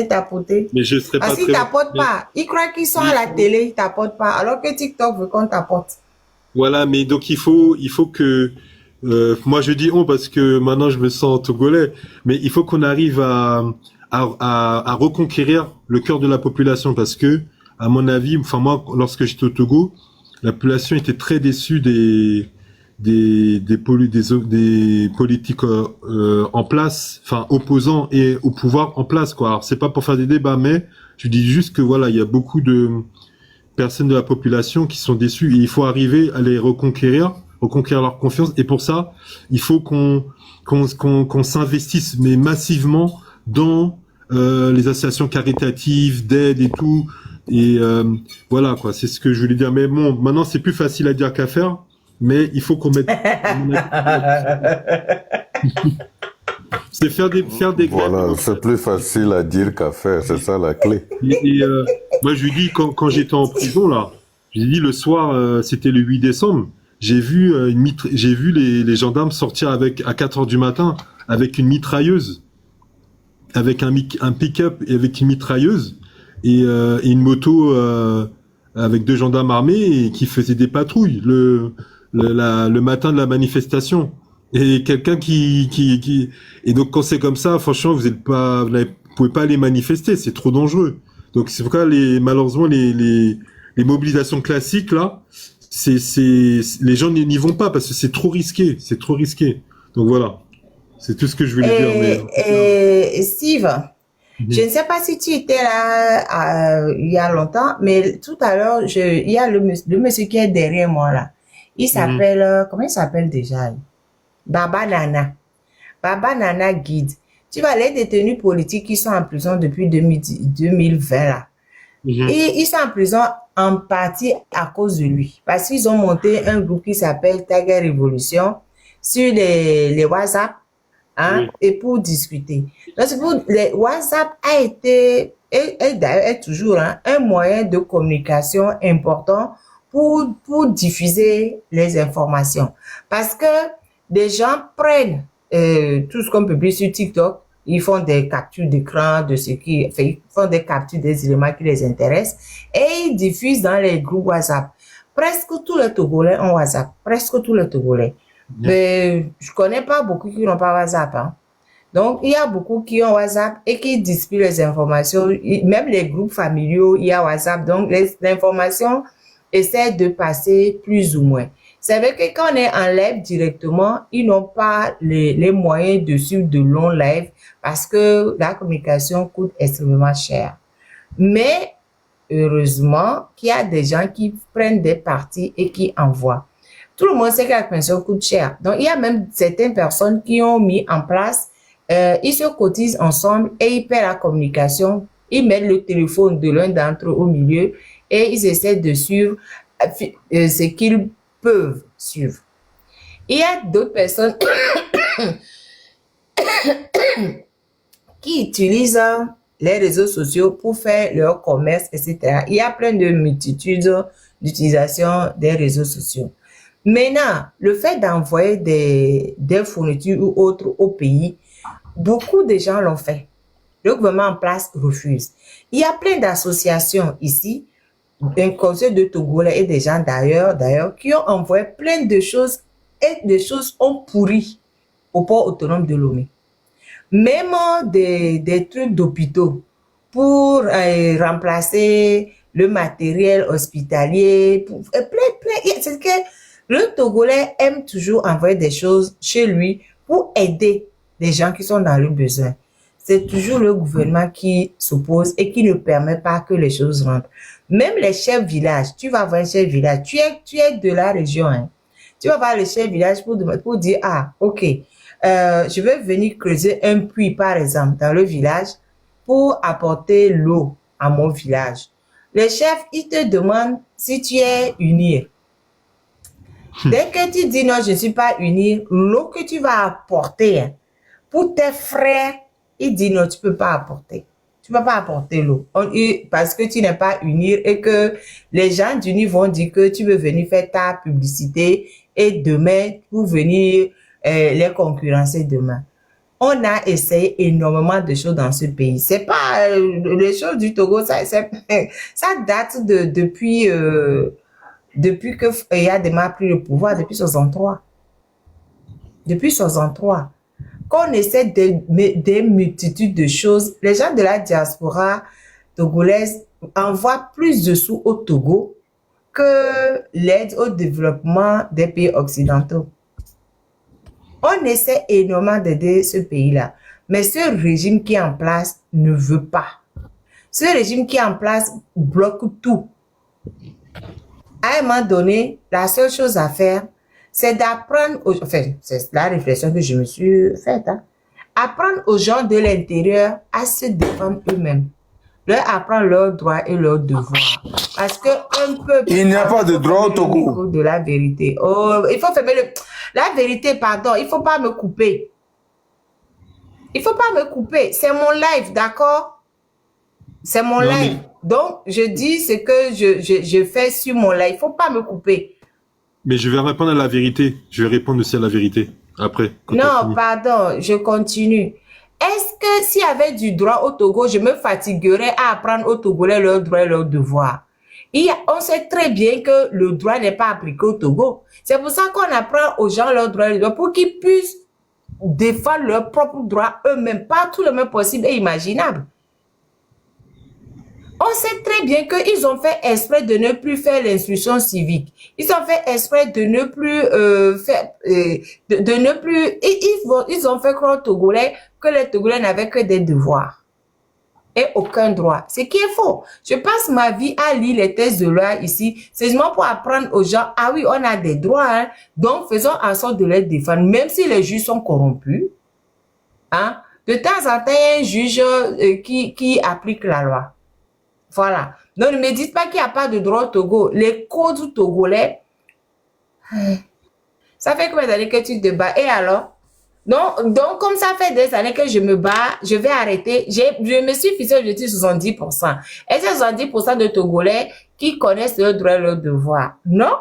tapoter. Mais je serais pas Parce qu'ils tapotent pas. Ils croient qu'ils sont à la télé, ils tapotent pas. Alors que TikTok veut qu'on tapote. Voilà, mais donc il faut que... moi je dis parce que maintenant je me sens togolais, mais il faut qu'on arrive à reconquérir le cœur de la population parce que, à mon avis, enfin moi, lorsque j'étais au Togo, la population était très déçue des politiques en place, enfin opposants et au pouvoir en place, quoi. Alors c'est pas pour faire des débats, mais je dis juste que voilà, il y a beaucoup de personnes de la population qui sont déçues et il faut arriver à les reconquérir leur confiance. Et pour ça, il faut qu'on s'investisse mais massivement dans les associations caritatives, d'aide et tout. Et voilà quoi, c'est ce que je voulais dire. Mais bon, maintenant c'est plus facile à dire qu'à faire. Mais il faut qu'on mette. C'est faire des Voilà, c'est plus facile à dire qu'à faire, c'est ça la clé. Et moi, je lui dis, quand j'étais en prison, là, je lui dis le soir, c'était le 8 décembre, j'ai vu les gendarmes sortir à 4 heures du matin avec une mitrailleuse, avec un pick-up et avec une mitrailleuse et une moto avec 2 gendarmes armés et qui faisaient des patrouilles le matin de la manifestation. Et quelqu'un et donc quand c'est comme ça, franchement, vous pouvez pas aller manifester, c'est trop dangereux. Donc c'est pourquoi malheureusement les mobilisations classiques là, les gens n'y vont pas parce que c'est trop risqué. Donc voilà, c'est tout ce que je voulais dire. Et Steve, je ne sais pas si tu étais là il y a longtemps, mais tout à l'heure, il y a le monsieur qui est derrière moi là. Il s'appelle, comment il s'appelle déjà? Baba Nana Guide. Tu vois, les détenus politiques qui sont en prison depuis 2020 là. Et ils sont en prison en partie à cause de lui. Parce qu'ils ont monté un groupe qui s'appelle Tiger Révolution sur les WhatsApp, hein, et pour discuter. Donc, les WhatsApp a été, et d'ailleurs est toujours, hein, un moyen de communication important pour diffuser les informations. Parce que des gens prennent tout ce qu'on publie sur TikTok, ils font des captures d'écran ils font des captures des éléments qui les intéressent et ils diffusent dans les groupes WhatsApp. Presque tous les Togolais ont WhatsApp, presque tous les Togolais. Mais je connais pas beaucoup qui n'ont pas WhatsApp, hein. Donc, il y a beaucoup qui ont WhatsApp et qui distribuent les informations. Même les groupes familiaux, il y a WhatsApp. Donc, l'information essaie de passer plus ou moins. C'est vrai que quand on est en live directement, ils n'ont pas les moyens de suivre de longs lives parce que la communication coûte extrêmement cher. Mais heureusement qu'il y a des gens qui prennent des parties et qui envoient. Tout le monde sait que la communication coûte cher. Donc, il y a même certaines personnes qui ont mis en place, ils se cotisent ensemble et ils paient la communication. Ils mettent le téléphone de l'un d'entre eux au milieu et ils essaient de suivre ce qu'ils peuvent suivre. Il y a d'autres personnes qui utilisent les réseaux sociaux pour faire leur commerce, etc. Il y a plein de multitudes d'utilisation des réseaux sociaux. Maintenant, le fait d'envoyer des fournitures ou autres au pays, beaucoup de gens l'ont fait. Le gouvernement en place refuse. Il y a plein d'associations ici, un conseil de Togolais et des gens d'ailleurs, qui ont envoyé plein de choses et des choses ont pourri au port autonome de Lomé. Même des trucs d'hôpitaux pour remplacer le matériel hospitalier, plein. C'est que le Togolais aime toujours envoyer des choses chez lui pour aider les gens qui sont dans le besoin. C'est toujours le gouvernement qui s'oppose et qui ne permet pas que les choses rentrent. Même les chefs villages, tu vas voir un chef village, tu es de la région, hein. Tu vas voir le chef village pour dire, ah, ok, je vais venir creuser un puits, par exemple, dans le village pour apporter l'eau à mon village. Le chef, il te demande si tu es unir. Dès que tu dis non, je ne suis pas unir, l'eau que tu vas apporter hein, pour tes frères, il dit non, tu ne peux pas apporter. Tu ne peux pas apporter l'eau. Parce que tu n'es pas unir et que les gens d'unir vont dire que tu veux venir faire ta publicité et demain, pour venir les concurrencer demain. On a essayé énormément de choses dans ce pays. C'est pas les choses du Togo, ça date depuis que Yadema a pris le pouvoir, depuis 63. Depuis 63. Quand on essaie des multitudes de choses, les gens de la diaspora togolaise envoient plus de sous au Togo que l'aide au développement des pays occidentaux. On essaie énormément d'aider ce pays-là. Mais ce régime qui est en place ne veut pas. Ce régime qui est en place bloque tout. À un moment donné, la seule chose à faire, c'est d'apprendre, enfin, c'est la réflexion que je me suis faite, hein, apprendre aux gens de l'intérieur à se défendre eux-mêmes. Leur apprendre leurs droits et leurs devoirs. Parce que un peu... Il n'y a pas de droit au Togo. De la vérité. Oh, il faut fermer la vérité, pardon. Il ne faut pas me couper. Il ne faut pas me couper. C'est mon live, d'accord? C'est mon live. Donc, je dis ce que je fais sur mon live. Il ne faut pas me couper. Mais je vais répondre à la vérité. Je vais répondre aussi à la vérité. Après. Non, pardon. Je continue. Est-ce que s'il y avait du droit au Togo, je me fatiguerais à apprendre aux Togolais leurs droits et leurs devoirs? On sait très bien que le droit n'est pas appliqué au Togo. C'est pour ça qu'on apprend aux gens leurs droits et leurs devoirs pour qu'ils puissent défendre leurs propres droits eux-mêmes, pas tout le même possible et imaginable. On sait très bien qu'ils ont fait exprès de ne plus faire l'instruction civique. Ils ont fait exprès de ne plus ils ont fait croire aux Togolais que les Togolais n'avaient que des devoirs et aucun droit. Ce qui est faux. Je passe ma vie à lire les textes de loi ici, c'est seulement pour apprendre aux gens, ah oui, on a des droits, hein, donc faisons en sorte de les défendre, même si les juges sont corrompus. Hein? De temps en temps, il y a un juge qui applique la loi. Voilà. Donc, ne me dites pas qu'il n'y a pas de droit au Togo. Les codes togolais, ça fait combien d'années que tu te bats? Et alors? Donc, comme ça fait des années que je me bats, je vais arrêter. Je me suis fixé l'objectif 70%. Et c'est 70% de Togolais qui connaissent leurs droits et leurs devoirs. Non?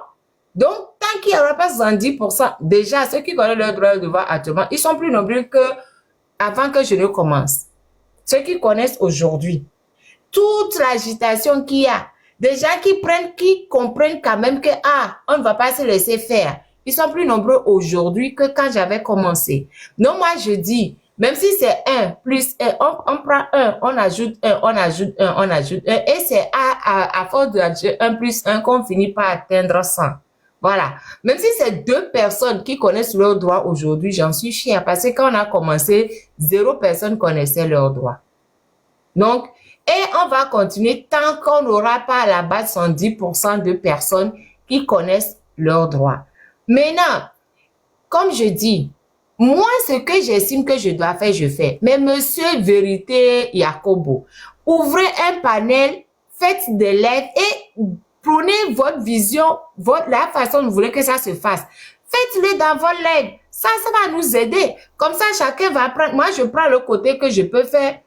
Donc, tant qu'il n'y aura pas 70%, déjà, ceux qui connaissent leurs droits et leurs devoirs actuellement, ils sont plus nombreux que avant que je ne commence. Ceux qui connaissent aujourd'hui. Toute l'agitation qu'il y a, des gens qui comprennent quand même que, on ne va pas se laisser faire. Ils sont plus nombreux aujourd'hui que quand j'avais commencé. Non, moi, je dis, même si c'est 1 plus 1, on prend 1, on ajoute 1, on ajoute 1, on ajoute 1, et c'est à force d'ajouter 1 plus 1 qu'on finit par atteindre 100. Voilà. Même si c'est 2 personnes qui connaissent leurs droits aujourd'hui, j'en suis fière, parce que quand on a commencé, 0 personne connaissait leurs droits. Donc, et on va continuer tant qu'on n'aura pas à la base 110% de personnes qui connaissent leurs droits. Maintenant, comme je dis, moi, ce que j'estime que je dois faire, je fais. Mais monsieur Vérité Yacobo, ouvrez un panel, faites des lives et prenez votre vision, la façon dont vous voulez que ça se fasse. Faites-le dans votre live. Ça va nous aider. Comme ça, chacun va prendre. Moi, je prends le côté que je peux faire.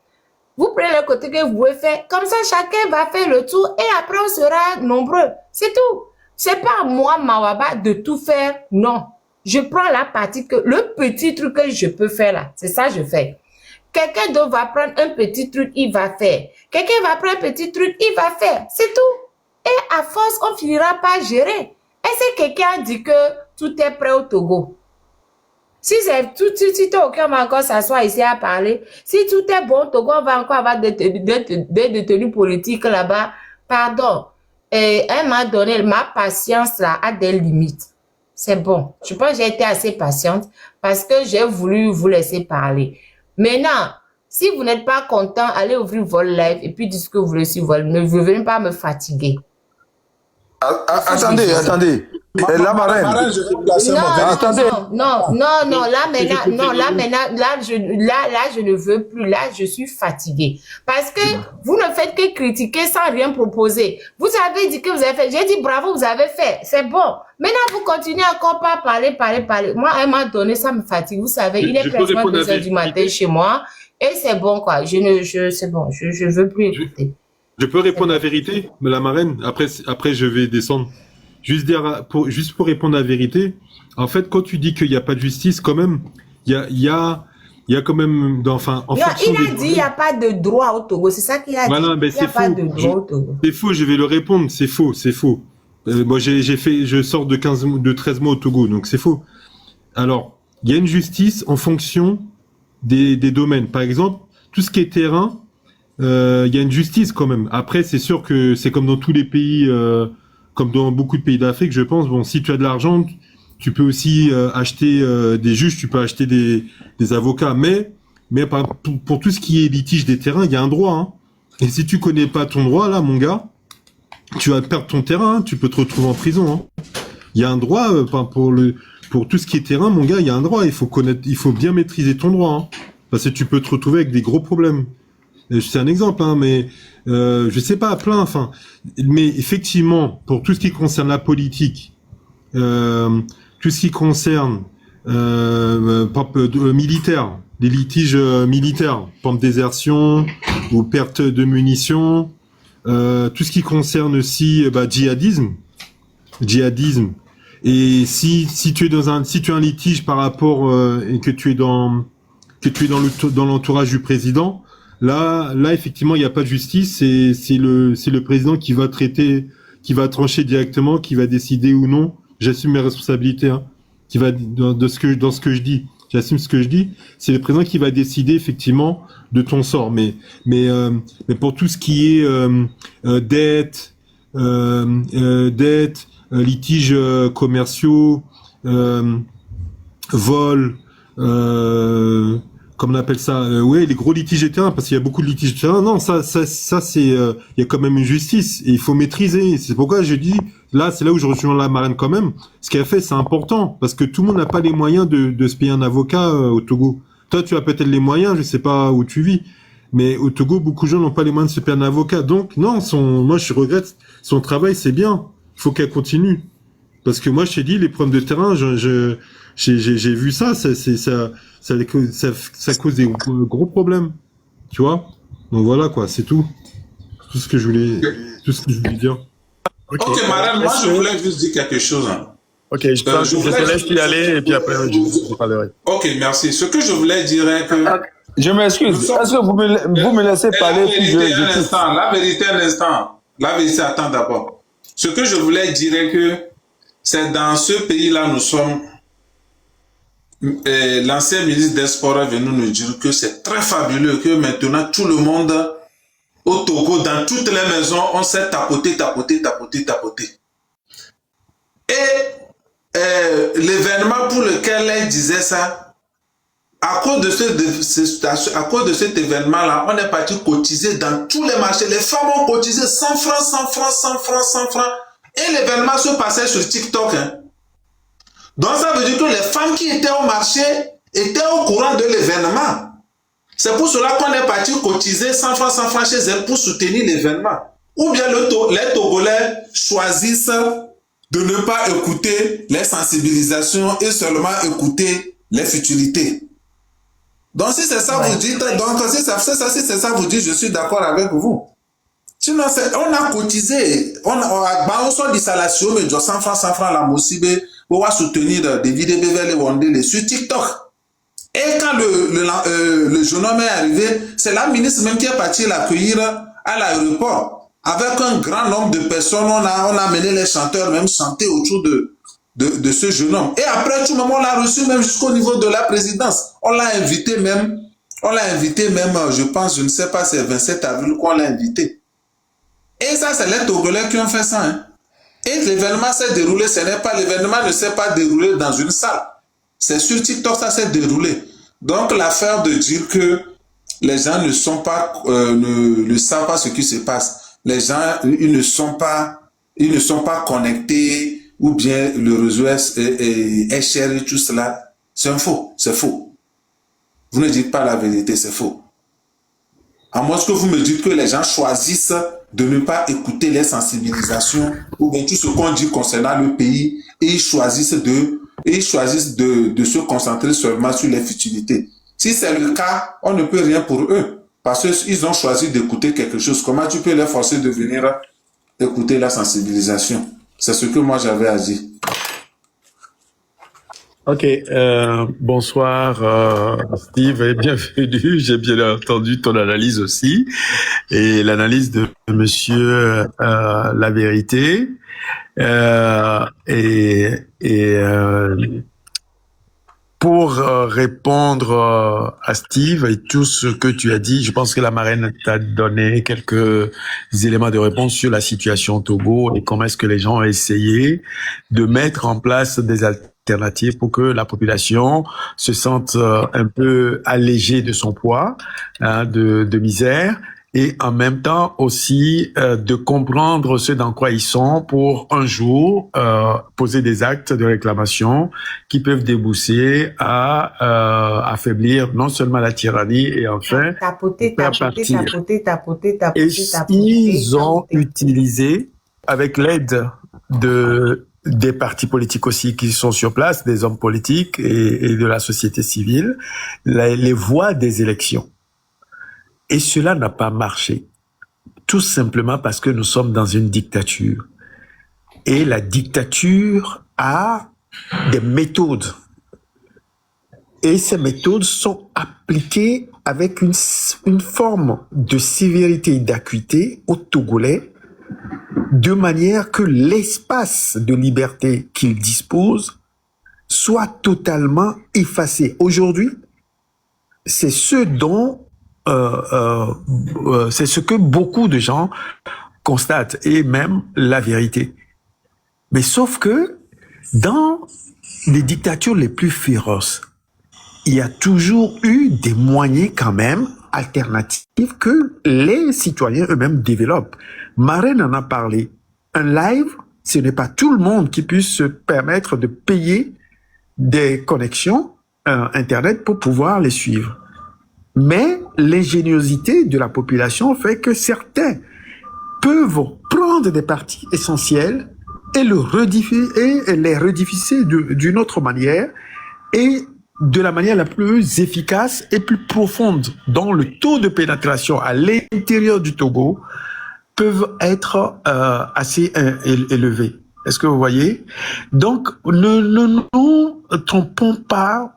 Vous prenez le côté que vous pouvez faire. Comme ça, chacun va faire le tour et après, on sera nombreux. C'est tout. C'est pas à moi, Mawaba, de tout faire. Non. Je prends la partie le petit truc que je peux faire là. C'est ça que je fais. Quelqu'un d'autre va prendre un petit truc, il va faire. Quelqu'un va prendre un petit truc, il va faire. C'est tout. Et à force, on finira par gérer. Est-ce que quelqu'un a dit que tout est prêt au Togo? Si c'est tout, si aucun va encore s'asseoir ici à parler, si tout est bon au Togo, on va encore avoir des détenus politiques là-bas. Pardon. Et à un moment donné, ma patience là a des limites. C'est bon. Je pense que j'ai été assez patiente parce que j'ai voulu vous laisser parler. Maintenant, si vous n'êtes pas content, allez ouvrir votre live et puis dites ce que vous voulez sur votre. Ne venez pas me fatiguer. Attendez. La marraine. Je vais placer mon Attendez. Non, là je ne veux plus. Là, je suis fatiguée. Parce que vous ne faites que critiquer sans rien proposer. Vous avez dit que vous avez fait. J'ai dit bravo, vous avez fait. C'est bon. Maintenant, vous continuez encore pas parler. Moi, à un moment donné, ça me fatigue. Vous savez, il est presque 2h du matin chez moi. Et c'est bon, quoi. C'est bon. Je veux plus écouter. Je peux répondre la vérité, la marraine. Après, je vais descendre. Juste pour répondre à la vérité. En fait, quand tu dis qu'il n'y a pas de justice, quand même, il y a quand même, enfin, en fonction il a dit il n'y a pas de droit au Togo. C'est ça qu'il a dit. Voilà, ben il n'y a pas de droit au Togo. C'est faux. Je vais le répondre. C'est faux. Moi, je sors de 13 mois au Togo, donc c'est faux. Alors, il y a une justice en fonction des domaines. Par exemple, tout ce qui est terrain, il y a une justice quand même. Après, c'est sûr que c'est comme dans tous les pays, comme dans beaucoup de pays d'Afrique, je pense. Bon, si tu as de l'argent, tu peux aussi acheter des juges, tu peux acheter des avocats. Mais pour tout ce qui est litige des terrains, il y a un droit. Hein. Et si tu connais pas ton droit, là, mon gars, tu vas perdre ton terrain. Hein. Tu peux te retrouver en prison. Hein. Il y a un droit pour tout ce qui est terrain, mon gars. Il y a un droit. Il faut bien maîtriser ton droit. Hein. Parce que tu peux te retrouver avec des gros problèmes. C'est un exemple, hein, mais je sais pas, plein. Enfin, mais effectivement, pour tout ce qui concerne la politique, tout ce qui concerne militaire, des litiges militaires, par exemple désertion ou perte de munitions, tout ce qui concerne aussi djihadisme. Et si tu es si tu as un litige par rapport et que tu es dans l'entourage du président. Là, effectivement, il n'y a pas de justice. C'est le président qui va trancher directement, qui va décider ou non. J'assume mes responsabilités. Hein, qui va dans ce que je dis. J'assume ce que je dis. C'est le président qui va décider effectivement de ton sort. Mais pour tout ce qui est dette, litiges commerciaux, vol. Comme on appelle ça, les gros litiges de terrain, parce qu'il y a beaucoup de litiges de terrain. Non, ça c'est, il y a quand même une justice et il faut maîtriser. C'est pourquoi je dis, là, c'est là où je rejoins la marraine quand même. Ce qu'elle fait, c'est important, parce que tout le monde n'a pas les moyens de se payer un avocat au Togo. Toi, tu as peut-être les moyens, je sais pas où tu vis, mais au Togo, beaucoup de gens n'ont pas les moyens de se payer un avocat. Donc, non, moi, je regrette son travail, c'est bien. Il faut qu'elle continue, parce que moi, je t'ai dit, les problèmes de terrain, j'ai vu ça cause des gros problèmes, tu vois. Donc voilà quoi, c'est tout ce que je voulais dire. Ok, madame, moi je voulais juste dire quelque chose. Hein. Ok, je te laisse y aller et puis après je parlerai. Ok, merci. Ce que je voulais dire est que... Je m'excuse. Est-ce que vous me laissez parler La vérité un instant. La vérité, attends d'abord. Ce que je voulais dire est que c'est dans ce pays-là nous sommes... L'ancien ministre des Sports est venu nous dire que c'est très fabuleux, que maintenant tout le monde au Togo, dans toutes les maisons, on s'est tapoté. Et l'événement pour lequel elle disait ça, à cause de cet événement-là, on est parti cotiser dans tous les marchés. Les femmes ont cotisé 100 francs. Et l'événement se passait sur TikTok. Hein. Donc ça veut dire que les femmes qui étaient au marché étaient au courant de l'événement. C'est pour cela qu'on est parti cotiser 100 francs chez elles pour soutenir l'événement. Ou bien les Togolais choisissent de ne pas écouter les sensibilisations et seulement écouter les futilités. Donc si c'est ça vous dites, si c'est ça vous dites, je suis d'accord avec vous. Sinon, on a cotisé, on soit d'installation, mais 100 francs la mosibe, on va soutenir des vidéos sur TikTok. Et quand le jeune homme est arrivé, c'est la ministre même qui est partie l'accueillir à l'aéroport. Avec un grand nombre de personnes, on a amené les chanteurs même chanter autour de ce jeune homme. Et après tout, même, on l'a reçu même jusqu'au niveau de la présidence. On l'a invité même, je pense, je ne sais pas, c'est 27 avril qu'on l'a invité. Et ça, c'est les Togolais qui ont fait ça. Hein. Et l'événement s'est déroulé, l'événement ne s'est pas déroulé dans une salle. C'est sur TikTok, ça s'est déroulé. Donc, l'affaire de dire que les gens ne savent pas ce qui se passe. Les gens, ils ne sont pas connectés, ou bien le réseau est cher et tout cela. C'est faux. Vous ne dites pas la vérité, c'est faux. À moins que vous me dites que les gens choisissent de ne pas écouter les sensibilisations ou bien tout ce qu'on dit concernant le pays et ils choisissent de se concentrer seulement sur les futilités. Si c'est le cas, on ne peut rien pour eux parce qu'ils ont choisi d'écouter quelque chose. Comment tu peux les forcer de venir écouter la sensibilisation? C'est ce que moi j'avais à dire. Ok, bonsoir Steve et bienvenue. J'ai bien entendu ton analyse aussi et l'analyse de Monsieur La Vérité pour répondre à Steve et tout ce que tu as dit, je pense que la marraine t'a donné quelques éléments de réponse sur la situation au Togo et comment est-ce que les gens ont essayé de mettre en place des alternatives pour que la population se sente un peu allégée de son poids, de misère, et en même temps aussi de comprendre ce dans quoi ils sont pour un jour poser des actes de réclamation qui peuvent déboucher à affaiblir non seulement la tyrannie et enfin tapoter. Et ils ont utilisé avec l'aide des partis politiques aussi qui sont sur place, des hommes politiques et de la société civile, les voies des élections. Et cela n'a pas marché, tout simplement parce que nous sommes dans une dictature. Et la dictature a des méthodes. Et ces méthodes sont appliquées avec une forme de sévérité et d'acuité aux Togolais, de manière que l'espace de liberté qu'ils disposent soit totalement effacé. Aujourd'hui, c'est ce que beaucoup de gens constatent, et même la vérité. Mais sauf que dans les dictatures les plus féroces, il y a toujours eu des moyens quand même alternatifs que les citoyens eux-mêmes développent. Marraine en a parlé. Un live, ce n'est pas tout le monde qui puisse se permettre de payer des connexions Internet pour pouvoir les suivre. Mais l'ingéniosité de la population fait que certains peuvent prendre des parties essentielles et les rediffuser d'une autre manière et de la manière la plus efficace et plus profonde, dont le taux de pénétration à l'intérieur du Togo peuvent être assez élevés. Est-ce que vous voyez? Donc, ne nous trompons pas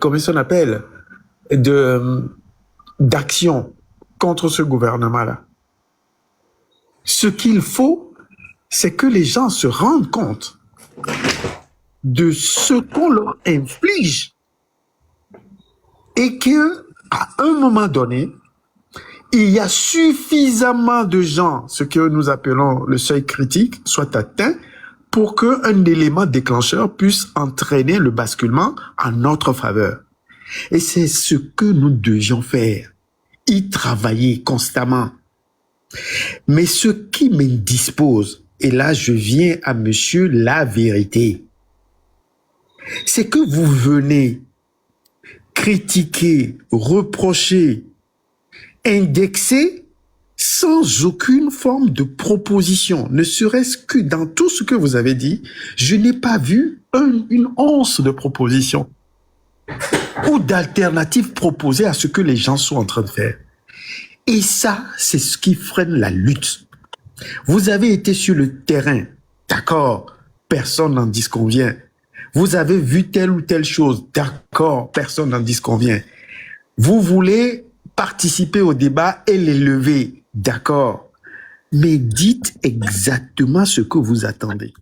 comment ça s'appelle, d'action contre ce gouvernement-là. Ce qu'il faut, c'est que les gens se rendent compte de ce qu'on leur inflige et que, à un moment donné, il y a suffisamment de gens, ce que nous appelons le seuil critique, soit atteint pour qu'un élément déclencheur puisse entraîner le basculement en notre faveur. Et c'est ce que nous devions faire, y travailler constamment. Mais ce qui m'indispose, et là je viens à Monsieur La Vérité, c'est que vous venez critiquer, reprocher, indexer sans aucune forme de proposition, ne serait-ce que dans tout ce que vous avez dit, je n'ai pas vu une once de proposition ou d'alternative proposée à ce que les gens sont en train de faire. Et ça, c'est ce qui freine la lutte. Vous avez été sur le terrain, d'accord, personne n'en disconvient. Vous avez vu telle ou telle chose. D'accord, personne n'en disconvient. Vous voulez participer au débat et l'élever. D'accord. Mais dites exactement ce que vous attendez.